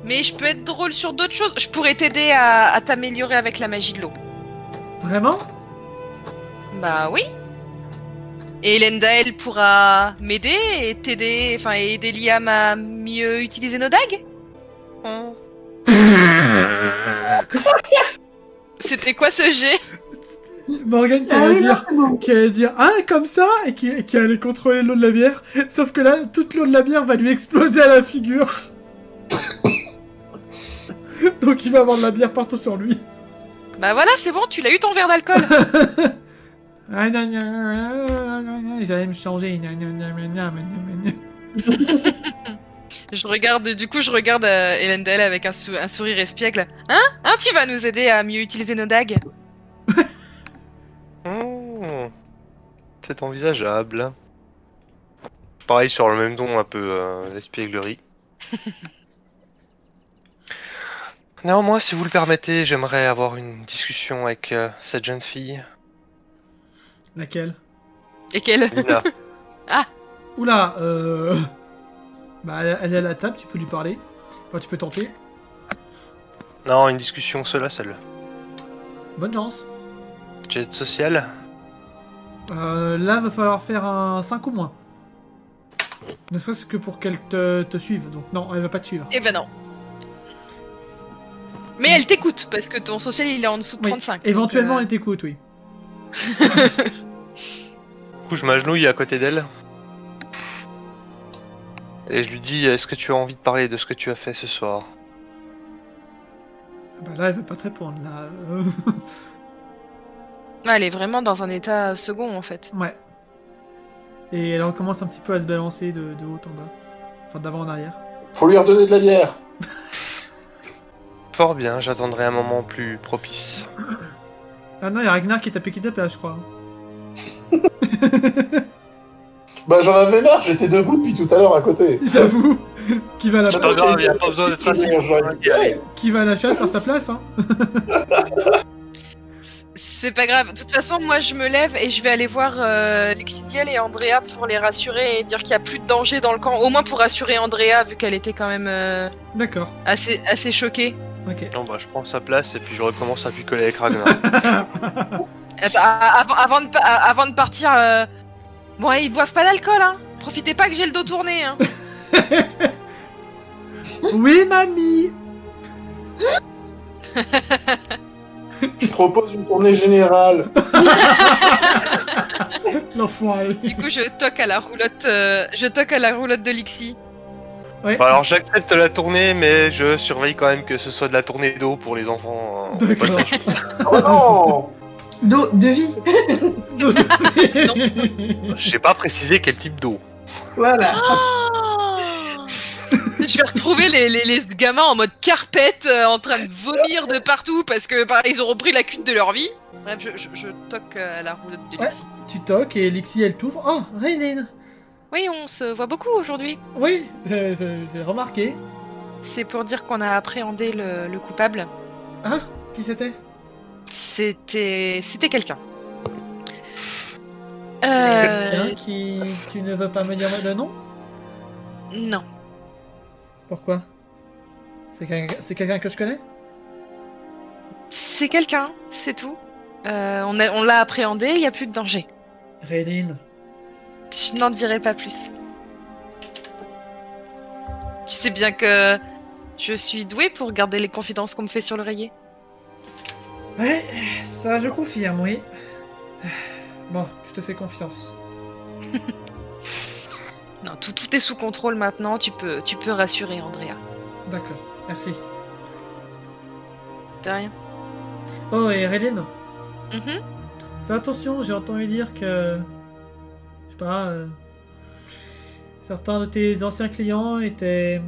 Mais je peux être drôle sur d'autres choses. Je pourrais t'aider à t'améliorer avec la magie de l'eau. Vraiment? Bah oui. Et Elendaël pourra m'aider et t'aider, enfin aider Liam à mieux utiliser nos dagues. C'était quoi ce jet? Morgane qui allait dire ah comme ça et qui allait contrôler l'eau de la bière, sauf que là toute l'eau de la bière va lui exploser à la figure. Donc il va avoir de la bière partout sur lui. Bah voilà, c'est bon, tu l'as eu ton verre d'alcool. J'allais me changer. Je regarde Elendel avec un sourire espiègle. Hein, tu vas nous aider à mieux utiliser nos dagues? C'est envisageable. Pareil sur le même ton, un peu l'espièglerie. Néanmoins, si vous le permettez, j'aimerais avoir une discussion avec cette jeune fille. Laquelle? Lesquelles? Lina. Oula, bah elle est à la table, tu peux lui parler. Enfin, tu peux tenter. Non, une discussion seule à seule. Bonne chance. Jet social. Là, va falloir faire un 5 ou moins. Ne serait-ce que pour qu'elle te suive. Donc non, elle va pas te suivre. Eh ben non. Mais elle t'écoute, parce que ton social il est en dessous de 35. Oui, éventuellement, donc, elle t'écoute, oui. Du coup, je m'agenouille à côté d'elle. Et je lui dis, est-ce que tu as envie de parler de ce que tu as fait ce soir? Bah là, elle veut pas te répondre, là. Elle est vraiment dans un état second, en fait. Ouais. Et elle recommence un petit peu à se balancer de haut en bas. Enfin, d'avant en arrière. Faut lui redonner de la bière. Fort bien, j'attendrai un moment plus propice. Ah non, il y a Ragnar qui t'a piqué ta place, je crois. Bah j'en avais marre, j'étais debout depuis tout à l'heure à côté. J'avoue. Qui va à la C'est pas grave, y a pas besoin d'être assis. Qui va à la chasse par sa place, hein. C'est pas grave. De toute façon, moi, je me lève et je vais aller voir Lexidiel et Andrea pour les rassurer et dire qu'il n'y a plus de danger dans le camp. Au moins pour rassurer Andrea, vu qu'elle était quand même D'accord. assez choquée. Ok. Non, bah je prends sa place et puis je recommence à picoler avec Ragnar. Attends, avant de partir... Bon, ils boivent pas d'alcool, hein. Profitez pas que j'ai le dos tourné, hein. Oui, mamie. Je propose une tournée générale. L'enfoiré. Du coup, je toque à la roulotte de Lixie. Ouais. Bah alors j'accepte la tournée, mais je surveille quand même que ce soit de la tournée d'eau pour les enfants. D'accord. Oh non. De vie. J'ai pas précisé quel type d'eau. Voilà. Je vais retrouver les gamins en mode carpette, en train de vomir de partout parce que ils ont repris la cuite de leur vie. Bref, je toque à la roulotte de Ouais. Lixie. Tu toques et Lixie, elle t'ouvre. Oh, Raylene. Oui, on se voit beaucoup aujourd'hui. Oui, j'ai remarqué. C'est pour dire qu'on a appréhendé le coupable. Hein? Qui c'était? C'était quelqu'un. Quelqu'un qui... Tu ne veux pas me dire le nom? Non. Pourquoi? C'est quelqu'un que je connais? C'est quelqu'un, c'est tout. On l'a appréhendé, il n'y a plus de danger. Raylene. Je n'en dirai pas plus. Tu sais bien que je suis douée pour garder les confidences qu'on me fait sur l'oreiller. Ouais, ça je confirme, oui. Bon, je te fais confiance. Non, tout est sous contrôle maintenant, tu peux rassurer Andrea. D'accord, merci. De rien. Oh, et Réline, Mhm. fais attention, j'ai entendu dire que... Je sais pas... certains de tes anciens clients étaient...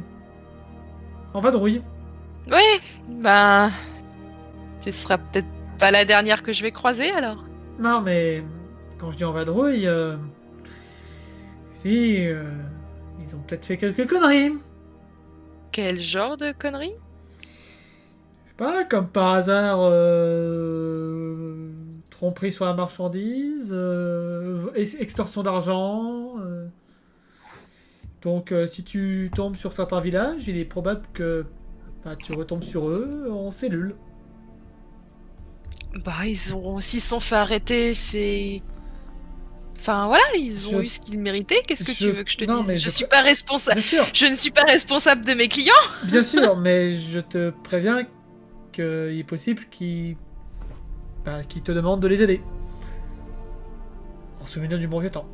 en vadrouille. Oui, ben... Tu seras peut-être pas la dernière que je vais croiser, alors. Non, mais... quand je dis en vadrouille... si... ils ont peut-être fait quelques conneries. Quel genre de conneries? Je sais pas, comme par hasard... tromperie sur la marchandise... extorsion d'argent... Donc, si tu tombes sur certains villages, il est probable que bah, tu retombes sur eux en cellule. Bah, s'ils se sont fait arrêter, c'est... Enfin, voilà, ils ont Je- eu ce qu'ils méritaient. Qu'est-ce que je- tu veux que je te non, mais dise? Je je suis peux- pas responsable. Bien sûr, Je ne suis pas responsable de mes clients. bien sûr, mais je te préviens qu'il est possible qu'ils te demandent de les aider. En se souvenant du bon vieux temps.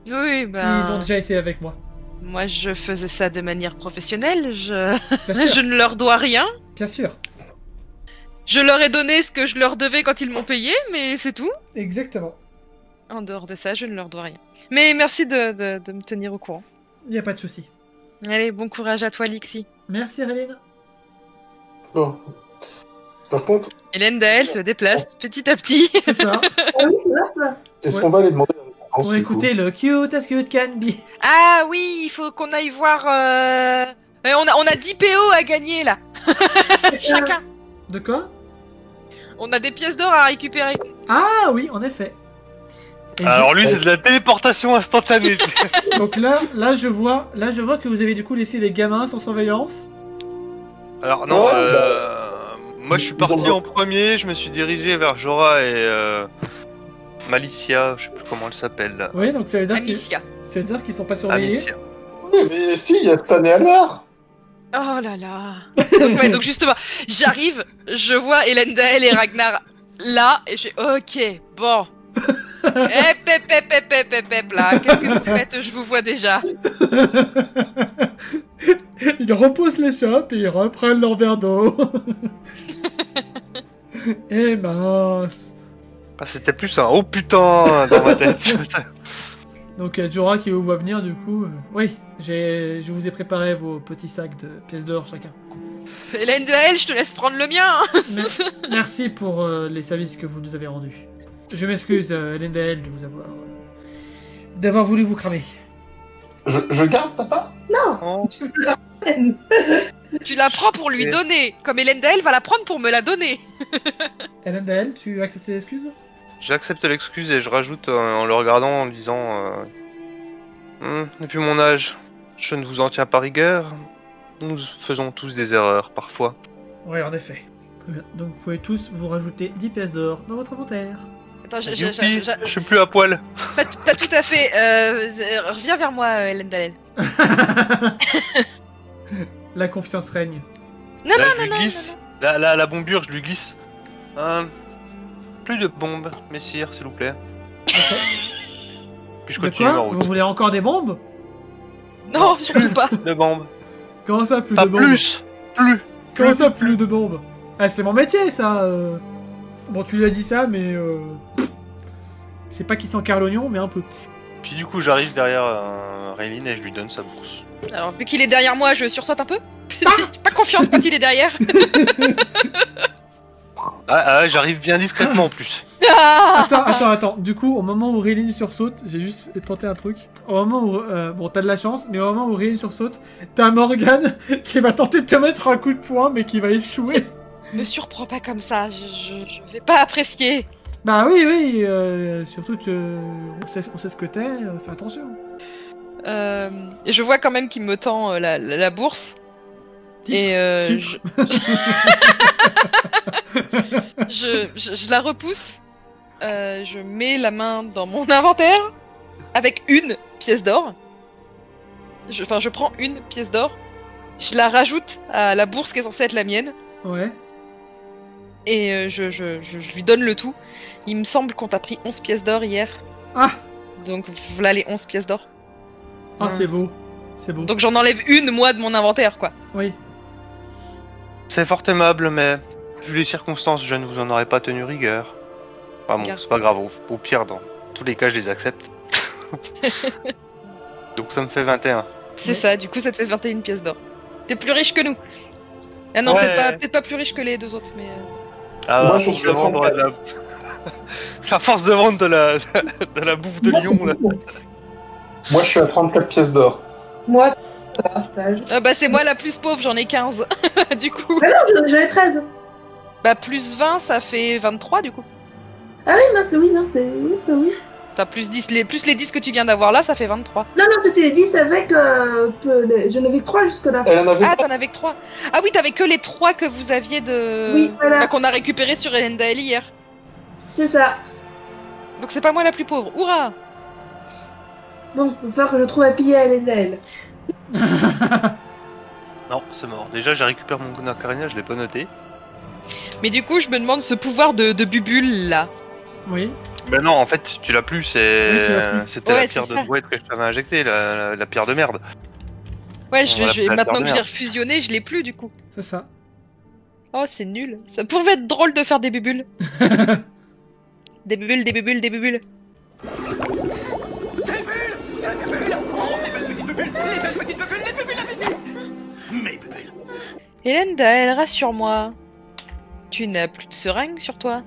Oui, ben... Ils ont déjà essayé avec moi. Moi, je faisais ça de manière professionnelle. Bien Je sûr, ne leur dois rien. bien sûr, Je leur ai donné ce que je leur devais quand ils m'ont payé, mais c'est tout. exactement. En dehors de ça, je ne leur dois rien. Mais merci de me tenir au courant. Il n'y a pas de souci. Allez, bon courage à toi, Lixie. Merci, Réline. Bon. Par contre, Hélène Dael se déplace petit à petit. C'est ça. Ah oui, c'est là, ça. est-ce Ouais. qu'on va aller demander la récompense Pour du coup écouter le cute as cute can be. Ah oui, il faut qu'on aille voir... Mais on a 10 PO à gagner, là. Chacun. De quoi? On a des pièces d'or à récupérer. Ah oui, en effet. Et Alors lui, c'est de la téléportation instantanée. donc là, je vois que vous avez du coup laissé les gamins sans surveillance. Alors non, Ouais, moi je suis ils parti ont- en premier, je me suis dirigé vers Jorah et Malicia, je sais plus comment elle s'appelle là. Oui, donc ça veut dire qu'ils Amicia. sont pas surveillés. Amicia. Oui, mais si, il y a Stan et Alvar. Oh là là. Donc, ouais, donc justement, j'arrive, je vois Hélène Dael et Ragnar là, et je ok, bon. Hep, là, qu'est-ce que vous faites? Je vous vois déjà. Ils reposent les chopes et ils reprennent leur verre d'eau. Et mince. Ah, c'était plus un oh putain dans ma tête. tu vois ça. Donc Jorah qui vous voit venir du coup. Oui, je vous ai préparé vos petits sacs de pièces d'or chacun. Hélène Dael, je te laisse prendre le mien. Hein. Merci pour les services que vous nous avez rendus. Je m'excuse, Hélène Dael, de vous avoir... d'avoir voulu vous cramer. Je garde ta part. Oh. Tu la prends pour lui donner, comme Hélène Dael va la prendre pour me la donner. Hélène Dael, tu acceptes les excuses? J'accepte l'excuse et je rajoute en le regardant en lui disant depuis mon âge, je ne vous en tiens pas rigueur. Nous faisons tous des erreurs parfois. Oui, en effet. Très bien. Donc vous pouvez tous vous rajouter 10 pièces d'or dans votre inventaire. Attends, Youpi, je suis plus à poil. pas tout à fait. Reviens vers moi, Hélène Dael. La confiance règne. Non, Là, non, je lui non, non, glisse. non, La bombure, je lui glisse. Plus de bombes, messire, s'il vous plaît. D'accord. Puis je De continue ma quoi? route. Vous voulez encore des bombes? non, surtout pas. De bombes. Comment ça, plus Pas de bombes? plus. Comment ça, plus de bombes? Ah, c'est mon métier, ça Bon, tu lui as dit ça, mais... C'est pas qu'ils sont car l'oignon, mais un peu. Puis du coup, j'arrive derrière Raylene et je lui donne sa bourse. Alors, vu qu'il est derrière moi, je sursaute un peu. J'ai pas confiance quand il est derrière. J'arrive bien discrètement en plus. Attends. Du coup, au moment où Réline sursaute, j'ai juste tenté un truc. Au moment où... bon, t'as de la chance, mais au moment où Réline sursaute, t'as Morgane qui va tenter de te mettre un coup de poing, mais qui va échouer. Me surprends pas comme ça, je vais pas apprécier. Bah oui, surtout que... on sait ce que t'es, fais attention. Et je vois quand même qu'il me tend la bourse. Titre. Et Titre. je la repousse. Je mets la main dans mon inventaire avec une pièce d'or. je prends une pièce d'or, je la rajoute à la bourse qui est censée être la mienne, Ouais. et je lui donne le tout. Il me semble qu'on t'a pris 11 pièces d'or hier, Ah, donc voilà les 11 pièces d'or. ah c'est beau. C'est beau. Donc j'en enlève une, moi, de mon inventaire, quoi. Oui. C'est fort aimable, mais vu les circonstances, je ne vous en aurais pas tenu rigueur. Enfin bon, Regarde. c'est pas grave, au pire, dans tous les cas, je les accepte. Donc ça me fait 21. C'est Ouais. ça, du coup ça te fait 21 pièces d'or. T'es plus riche que nous. Ah non, Ouais. peut-être pas plus riche que les deux autres, mais... Ah, Moi, à je force suis de à vendre 34. la force de vente de la bouffe de Moi, lion, c'est là. beaucoup. Moi, je suis à 34 pièces d'or. Moi, stage. Ah bah c'est moi la plus pauvre, j'en ai 15. Du coup... Ah non, j'en ai 13. Bah plus 20, ça fait 23, du coup. Ah oui, non, c'est oui, non, c'est oui, bah oui. Enfin, plus 10, plus les 10 que tu viens d'avoir là, ça fait 23. Non, non, c'était les 10 avec. J'en avais que 3 jusque-là. Elle en avait. Ah, t'en avais que 3. Ah oui, t'avais que les 3 que vous aviez de... Oui, voilà. Bah, qu'on a récupéré sur Elendel hier. C'est ça. Donc c'est pas moi la plus pauvre. Hurrah! Bon, il va falloir que je trouve à piller à l'Endel. Non, c'est mort. Déjà, j'ai récupéré mon ocarina, je l'ai pas noté. Mais du coup, je me demande ce pouvoir de bubule là. Oui. Ben non, en fait, tu l'as plus, Oui, tu l'as plus. c'était Ouais, la pierre c'est de ça. brouette que je t'avais injectée, la pierre de merde. Ouais, On va l'appeler la maintenant pierre que de je l'ai merde. refusionné, je l'ai plus du coup. C'est ça. Oh, c'est nul. Ça pourrait être drôle de faire des bubules. Des bubules, des bubules, des bubules. Hélène Dael, rassure-moi. Tu n'as plus de seringue sur toi?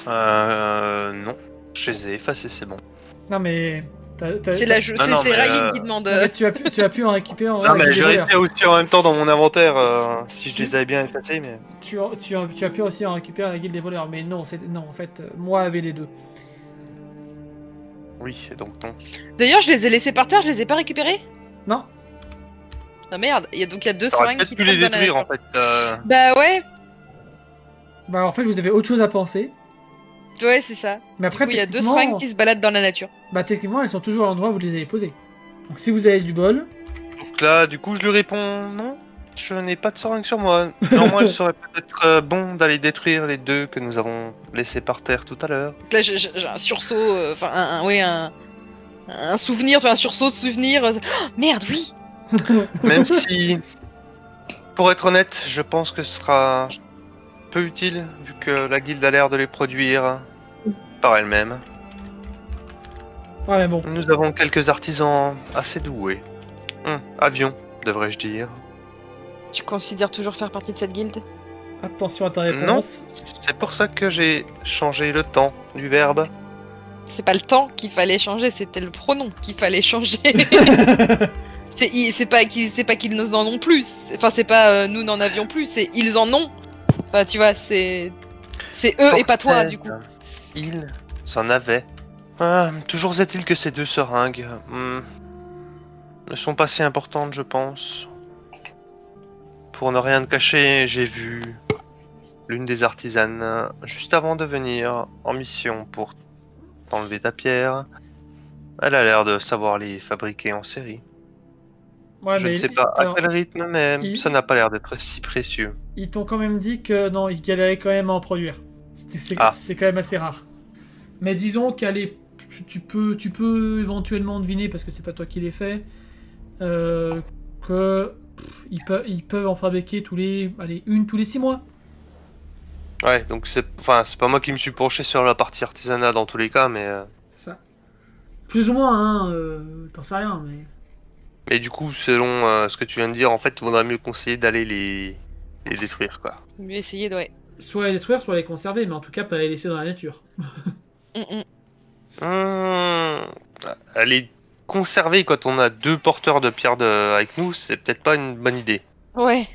Non. Je les ai effacés, c'est bon. Non mais... C'est la Ah non, mais, Raïl qui demande. Non, mais tu as pu en récupérer en Non, mais avec je des voleurs. vérifiais aussi en même temps dans mon inventaire si je les avais bien effacés, mais... Tu as pu aussi en récupérer à la guilde des voleurs, mais non, non en fait, moi avait les deux. Oui, et donc non. D'ailleurs, je les ai laissés par terre, je les ai pas récupérés? Non. Ah merde, donc il y a deux T'aurais seringues peut-être qui pu les traînent dans la détruire, en nature. fait. Bah ouais, Bah en fait vous avez autre chose à penser. ouais, c'est ça. Mais Du après coup, il y a deux techniquement- seringues qui se baladent dans la nature. Bah techniquement elles sont toujours à l'endroit où vous les avez posées. Donc si vous avez du bol, Donc là, du coup, je lui réponds non, je n'ai pas de seringue sur moi. Néanmoins, il serait peut-être bon d'aller détruire les deux que nous avons laissés par terre tout à l'heure. Donc là, j'ai un sursaut, enfin, un souvenir, tu vois, un sursaut de souvenir. Oh, merde, oui. Même si, pour être honnête, je pense que ce sera peu utile, vu que la guilde a l'air de les produire par elle-même. ouais mais bon. Nous avons quelques artisans assez doués. Avions, devrais-je dire. Tu considères toujours faire partie de cette guilde? Attention à ta réponse. C'est pour ça que j'ai changé le temps du verbe. C'est pas le temps qu'il fallait changer, c'était le pronom qu'il fallait changer. C'est pas qu'ils nous en ont plus. Enfin, c'est pas nous n'en avions plus, c'est ils en ont. Enfin, tu vois, c'est eux et pas toi, du coup. Ils s'en avaient. Toujours est-il que ces deux seringues ne sont pas si importantes, je pense. Pour ne rien te cacher, j'ai vu l'une des artisanes juste avant de venir en mission pour t'enlever ta pierre. Elle a l'air de savoir les fabriquer en série. Ouais, Je mais ne sais pas alors, à quel rythme, mais il- ça n'a pas l'air d'être si précieux. ils t'ont quand même dit que non, ils galéraient quand même à en produire. Ah. C'est quand même assez rare. Mais disons tu peux éventuellement deviner, parce que c'est pas toi qui les fait, que ils peuvent en fabriquer une tous les 6 mois. Ouais, donc c'est pas moi qui me suis penché sur la partie artisanat dans tous les cas, mais C'est ça. Plus ou moins, hein, t'en sais rien, mais... du coup, selon ce que tu viens de dire, en fait, il vaudrait mieux conseiller d'aller les détruire, quoi. Mieux essayer de, ouais. Soit les détruire, soit les conserver, mais en tout cas pas les laisser dans la nature. Les conserver quand on a deux porteurs de pierre avec nous, c'est peut-être pas une bonne idée. Ouais.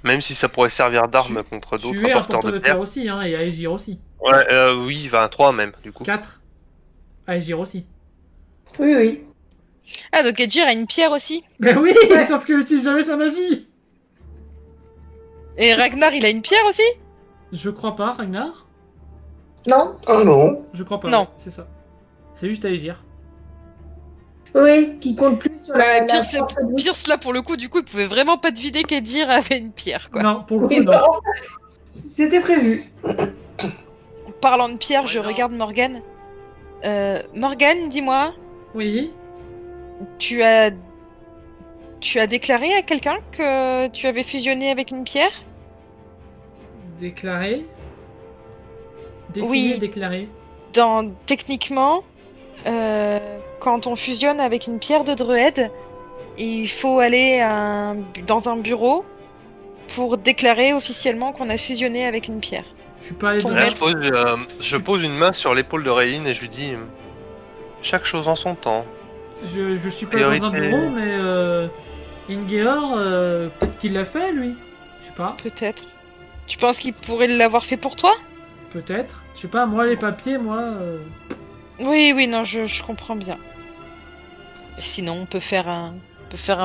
Même si ça pourrait servir d'arme contre Tu d'autres es un porteurs porteur de de pierre pierre. aussi, hein, et à agir aussi. Ouais, oui, 23 même, du coup. 4. À agir aussi. Oui, oui. Ah, donc Edgir a une pierre aussi. Ben oui, Ouais. sauf qu'il utilise jamais sa magie. Et Ragnar, il a une pierre aussi? Je crois pas, Ragnar. Non? Ah non. Je crois pas. Non. ouais, c'est ça. C'est juste à agir. Oui, qui compte plus sur Ouais, la Pierce, là, pour le coup, du coup, il pouvait vraiment pas deviner qu'Edir avait une pierre, quoi. Non, pour le coup, Oui, non. non. C'était prévu. En parlant de pierre, je regarde Morgane. Morgane, dis-moi, Oui. tu as déclaré à quelqu'un que tu avais fusionné avec une pierre? Déclaré. Oui. Déclaré. Techniquement, quand on fusionne avec une pierre de druède, il faut aller dans un bureau pour déclarer officiellement qu'on a fusionné avec une pierre. Je suis pas allé Ton dans Là, maître. je pose une main sur l'épaule de Raylene et je lui dis chaque chose en son temps. Je suis pas dans un Priorité. bureau, mais Ingeor, peut-être qu'il l'a fait, lui. Je sais pas. Peut-être. Tu penses qu'il pourrait l'avoir fait pour toi? Peut-être. Je sais pas, moi, les papiers, moi... Oui, oui, non, je comprends bien. Sinon, on peut faire un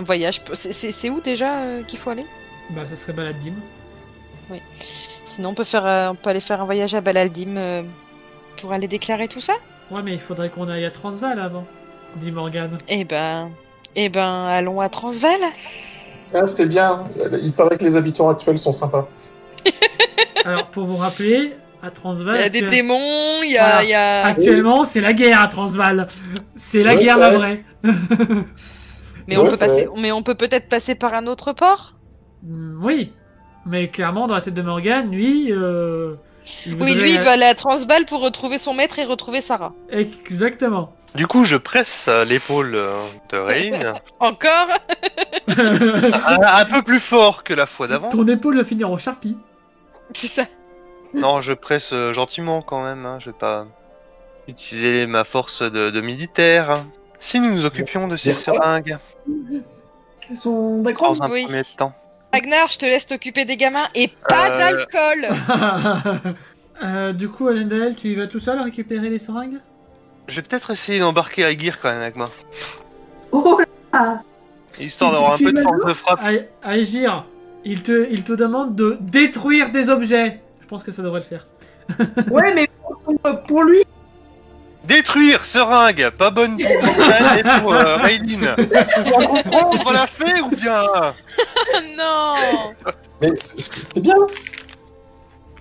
voyage. C'est où déjà qu'il faut aller? Bah, ça serait Baladim. Sinon, on peut aller faire un voyage à Balaldim pour aller déclarer tout ça? Ouais, mais il faudrait qu'on aille à Transval avant, dit Morgane. Eh ben, allons à Transval. Ah, c'était bien. Il paraît que les habitants actuels sont sympas. Alors, pour vous rappeler, à Transval... Il y a des démons, il y Voilà. a... Actuellement, c'est la guerre à Transval. C'est la Ouais, guerre, c'est la vrai. vraie. Mais Ouais, c'est vrai. on peut peut-être passer par un autre port? Oui. Mais clairement, dans la tête de Morgane, lui... il Oui, voudrait- lui, il va aller à Transval pour retrouver son maître et retrouver Sarah. Exactement. Du coup, je presse l'épaule de Raylene Encore? un peu plus fort que la fois d'avant. Ton épaule va finir en charpie. C'est ça. Non, je presse gentiment quand même. Hein. Je vais pas utiliser ma force de militaire. Si nous nous occupions de ces Dire quoi seringues Son background. dans un Oui. premier temps. Ragnar, je te laisse t'occuper des gamins et pas d'alcool. Du coup, Alendel, tu y vas tout seul à récupérer les seringues? Je vais peut-être essayer d'embarquer Aegir quand même avec moi. Oh là. Histoire Tu- d'avoir un tu peu de l'as force de frappe. Aegir, il te demande de détruire des objets. Je pense que ça devrait le faire. Ouais, mais pour lui, Détruire, seringue, pas bonne pour Morgane et pour Raylene. Tu vas comprendre la fée ou bien Oh non. Mais c'est bien.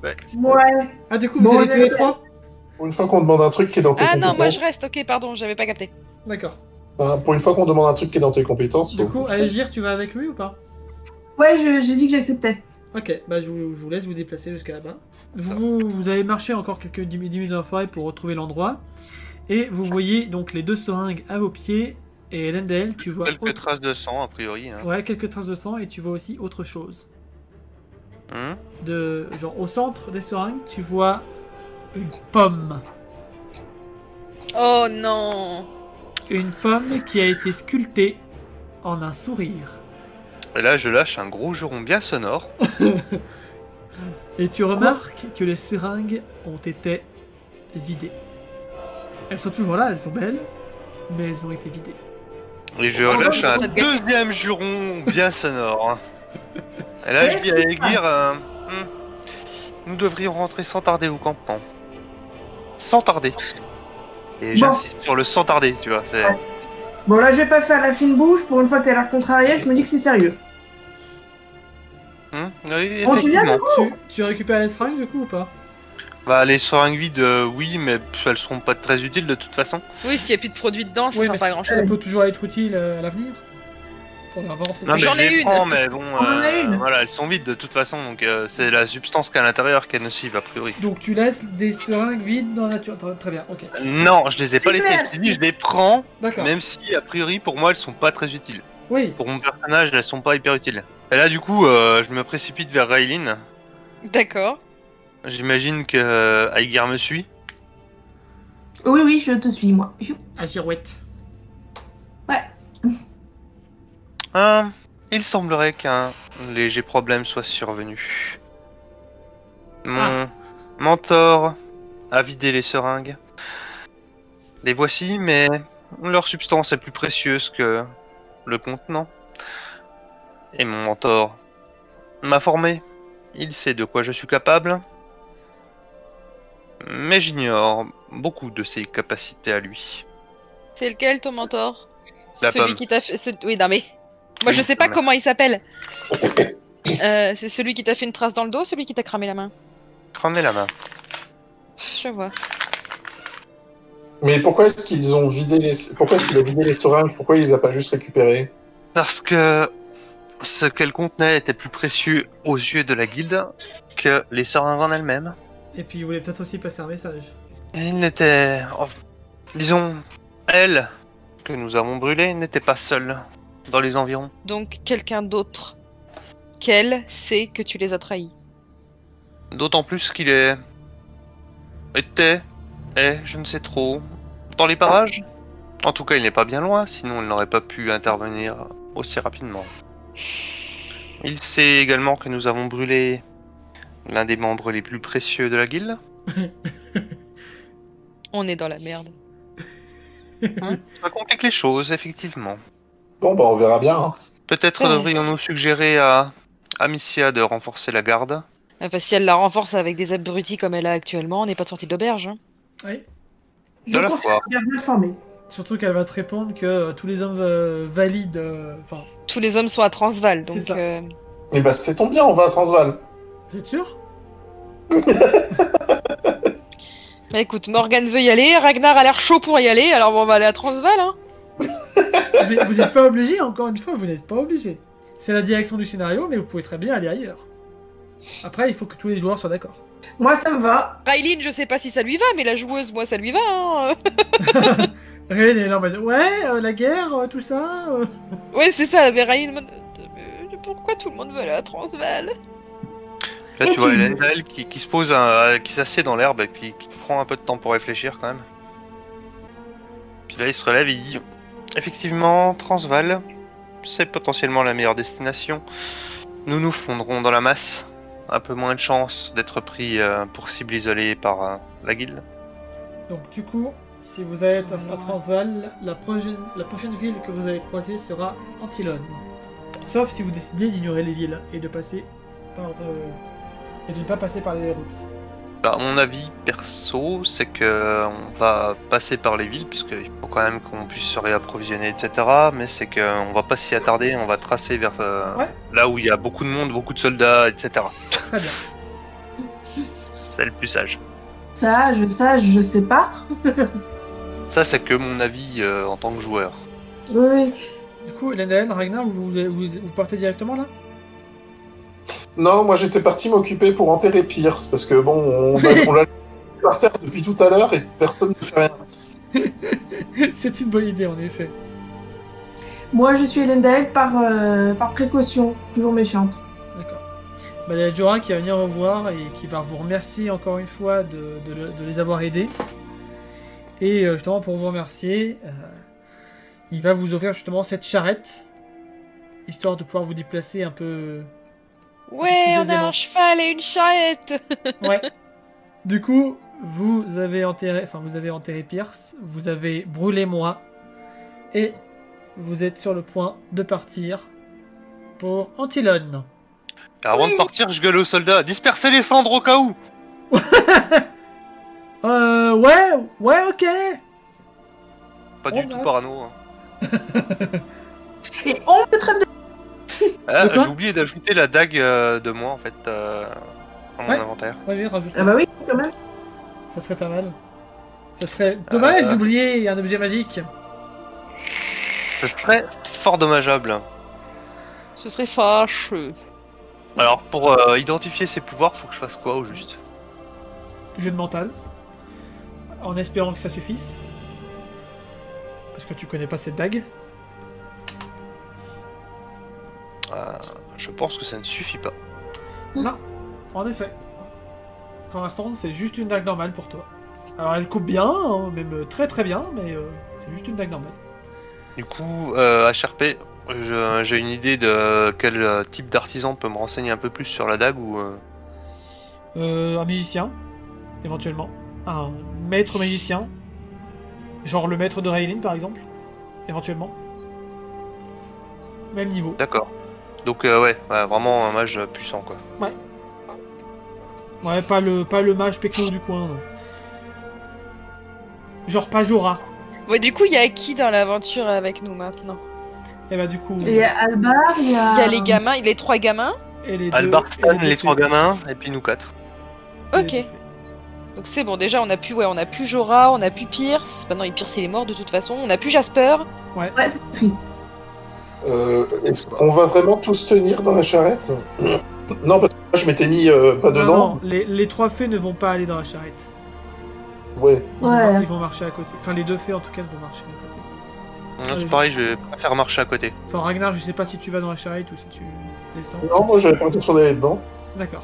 Ouais. ouais. Ah, du coup, Bon, vous allez tous les trois? Pour une fois qu'on demande un truc qui est dans tes Ah compétences. non, moi je reste. Ok, pardon, j'avais pas capté. D'accord. Pour une fois qu'on demande un truc qui est dans tes compétences. Du faut- coup, Aegir, tu vas avec lui ou pas? Ouais, j'ai dit que j'acceptais. Ok, bah je vous laisse vous déplacer jusqu'à là-bas. Vous avez marché encore quelques 10 minutes dans la forêt pour retrouver l'endroit. Et vous voyez donc les deux seringues à vos pieds. Et Lendel, tu vois... Quelques traces de sang a priori. Hein. Ouais, quelques traces de sang et tu vois aussi autre chose. Hmm. Genre au centre des seringues, tu vois une pomme. Oh non. Une pomme qui a été sculptée en un sourire. Et là, je lâche un gros juron bien sonore. Et tu remarques que les seringues ont été vidées. Elles sont toujours là, elles sont belles, mais elles ont été vidées. Et je Oh, relâche ça un te gâte. deuxième juron bien sonore. Hein. Et là, je dis à Aegir, nous devrions rentrer sans tarder au campement. Sans tarder. Et Bon. j'insiste sur le sans tarder, tu vois. C'est... Bon, là, je vais pas faire la fine bouche. Pour une fois que t'as l'air contrarié, je me dis que c'est sérieux. Oui, Bon, tu viens, effectivement. Tu récupères les seringues du coup ou pas? Bah, les seringues vides, oui, mais elles seront pas très utiles de toute façon. Oui, s'il y a plus de produits dedans, ça Oui, sert mais pas à grand chose. ça peut toujours être utile à l'avenir. Pour la vendre. Non, mais J'en je ai les une. prends, mais bon, On en a une. voilà, elles sont vides de toute façon, donc c'est la substance qu'il y a à l'intérieur qui est nocive a priori. Donc tu laisses des seringues vides dans la nature. Très bien, ok. Non, je les ai pas C'est laissées, clair. je te dis, je les prends, D'accord. même si a priori pour moi elles sont pas très utiles. Oui. Pour mon personnage, elles sont pas hyper utiles. Et là, du coup, je me précipite vers Raylene. D'accord. J'imagine que Aegir me suit. Oui, oui, je te suis, moi. À girouette. Il semblerait qu'un léger problème soit survenu. Mon mentor a vidé les seringues. Les voici, mais leur substance est plus précieuse que le contenant. Et mon mentor m'a formé. Il sait de quoi je suis capable. Mais j'ignore beaucoup de ses capacités à lui. C'est lequel ton mentor? La Celui pomme. qui t'a fait... Oui, non mais... Moi, je Oui, sais pas voilà. comment il s'appelle. C'est celui qui t'a fait une trace dans le dos, celui qui t'a cramé la main. Cramez la main. Je vois. Mais pourquoi est-ce qu'ils ont vidé les... Pourquoi est-ce qu'il a vidé les seringues? Pourquoi il les a pas juste récupérées? Parce que ce qu'elle contenait était plus précieux aux yeux de la guilde que les seringues en elles-mêmes. Et puis il voulait peut-être aussi passer un message. Et il n'était... oh, disons, elle, que nous avons brûlée, n'était pas seule dans les environs. Donc, quelqu'un d'autre qu'elle sait que tu les as trahis. D'autant plus qu'il est... je ne sais trop, dans les parages. En tout cas, il n'est pas bien loin, sinon il n'aurait pas pu intervenir aussi rapidement. Il sait également que nous avons brûlé l'un des membres les plus précieux de la guilde. On est dans la merde. Ça complique les choses, effectivement. Bon, bah on verra bien. Hein. Peut-être Ouais. devrions-nous suggérer à Amicia de renforcer la garde. Enfin, si elle la renforce avec des abrutis comme elle a actuellement, on n'est pas sorti de l'auberge. Hein. Oui. Je De la confirme, foi. bien informé. Surtout qu'elle va te répondre que tous les hommes valides. Enfin, Tous les hommes sont à Transval, C'est donc... ça. Et bah c'est tombe bien, on va à Transval. vous êtes sûr? Bah écoute, Morgane veut y aller, Ragnar a l'air chaud pour y aller, alors bon, on va aller à Transval, hein. Mais vous n'êtes pas obligé, encore une fois, vous n'êtes pas obligé. C'est la direction du scénario, mais vous pouvez très bien aller ailleurs. Après, il faut que tous les joueurs soient d'accord. Moi, ça me va. Raylene, je sais pas si ça lui va, mais la joueuse, moi, ça lui va, hein. Ren est là en mode ouais, la guerre, tout ça. Ouais, c'est ça, mais Raylene... Pourquoi tout le monde veut aller à Transval? Là, Et tu vois tu- Elendil qui se pose, qui s'assied dans l'herbe et puis qui prend un peu de temps pour réfléchir quand même. Puis là, il se relève et il dit effectivement, Transval, c'est potentiellement la meilleure destination. Nous nous fondrons dans la masse. Un peu moins de chance d'être pris pour cible isolée par la guilde. Donc, du coup, si vous êtes à Transval, la prochaine ville que vous allez croiser sera Antilone. Sauf si vous décidez d'ignorer les villes et de passer par. Et de ne pas passer par les routes. Bah, mon avis perso, c'est que on va passer par les villes, puisqu'il faut quand même qu'on puisse se réapprovisionner, etc. Mais c'est qu'on va pas s'y attarder, on va tracer vers Ouais. là où il y a beaucoup de monde, beaucoup de soldats, etc. Très bien. C'est le plus sage. Ça, je sais pas. Ça, c'est que mon avis en tant que joueur. Oui, oui. Du coup, Elendil, Ragnar, vous partez directement là? Non, moi j'étais parti m'occuper pour enterrer Pierce, parce que bon, on l'a par terre depuis tout à l'heure et personne ne fait rien. C'est une bonne idée, en effet. Moi, je suis Elendil par précaution, toujours méfiante. D'accord. Bah, il y a Jorah qui va venir vous voir et qui va vous remercier encore une fois de les avoir aidés. Et justement, pour vous remercier, il va vous offrir justement cette charrette, histoire de pouvoir vous déplacer un peu. Ouais, Plus on a aisément. un cheval et une charrette. Ouais. Du coup, vous avez enterré Pierce, vous avez brûlé moi, et vous êtes sur le point de partir pour Antilone. Et avant de partir, je gueule aux soldats dispersez les cendres au cas où. Ouais, ok. Pas On du tout note. parano. Hein. Et on peut traiter de... Ah, De quoi j'ai oublié d'ajouter la dague de moi en fait dans mon Ouais. inventaire. Ouais, oui, rajoute. Ah bah oui, quand même. Ça serait pas mal. Ça serait dommage Euh. d'oublier un objet magique. Ce serait fort dommageable. Ce serait fâcheux. Alors pour identifier ses pouvoirs, faut que je fasse quoi au juste? Jeu de mental. En espérant que ça suffise. Parce que tu connais pas cette dague. Je pense que ça ne suffit pas. Non, en effet. Pour l'instant, c'est juste une dague normale pour toi. Alors elle coupe bien, hein, même très très bien, mais c'est juste une dague normale. Du coup, HRP, j'ai une idée de quel type d'artisan peut me renseigner un peu plus sur la dague ou... Un musicien, éventuellement. Un maître magicien. Genre le maître de Raylene par exemple. Éventuellement. Même niveau. D'accord. Donc ouais, vraiment un mage puissant quoi. Ouais, pas le mage Pekno du coin, non. Genre pas Jorah. Bon, du coup, il y a qui dans l'aventure avec nous maintenant? Et bah du coup... Il y a Albar, il y a... Il y a les gamins, les 3 gamins. Et les Albar, deux- Stan, et les 3 fées. gamins, et puis nous 4. Et les Ok. deux fées. Donc c'est bon, déjà on a pu Jorah, on a pu Pierce. Bah non, Pierce il est mort de toute façon. On a pu Jasper. Ouais, c'est triste. Est-ce qu'on va vraiment tous tenir dans la charrette? Non, parce que moi je m'étais mis pas Non, dedans. non, les 3 fées ne vont pas aller dans la charrette. Ouais. Ouais. Ils vont marcher à côté. Enfin, les 2 fées en tout cas vont marcher à côté. Non, c'est pareil, je vais pas faire marcher à côté. Enfin, Ragnar, je sais pas si tu vas dans la charrette ou si tu descends. Non, moi j'avais pas l'intention d'aller dedans. D'accord.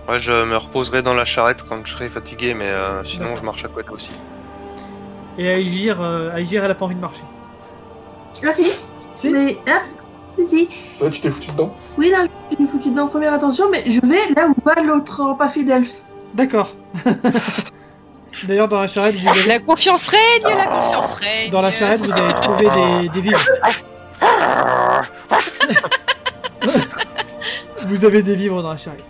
Ouais, je me reposerai dans la charrette quand je serai fatigué, mais sinon D'accord. je marche à côté aussi. Et Aegir, elle a pas envie de marcher. Ah si, Si. mais... Ah, si. Ouais, tu t'es foutu dedans. Oui, là, je suis foutu dedans, première attention, mais je vais là où va l'autre repas d'elfe. D'accord. D'ailleurs, dans la charrette, vous avez... La confiance règne, la confiance règne. Dans la charrette, vous avez trouvé des vivres. Vous avez des vivres dans la charrette.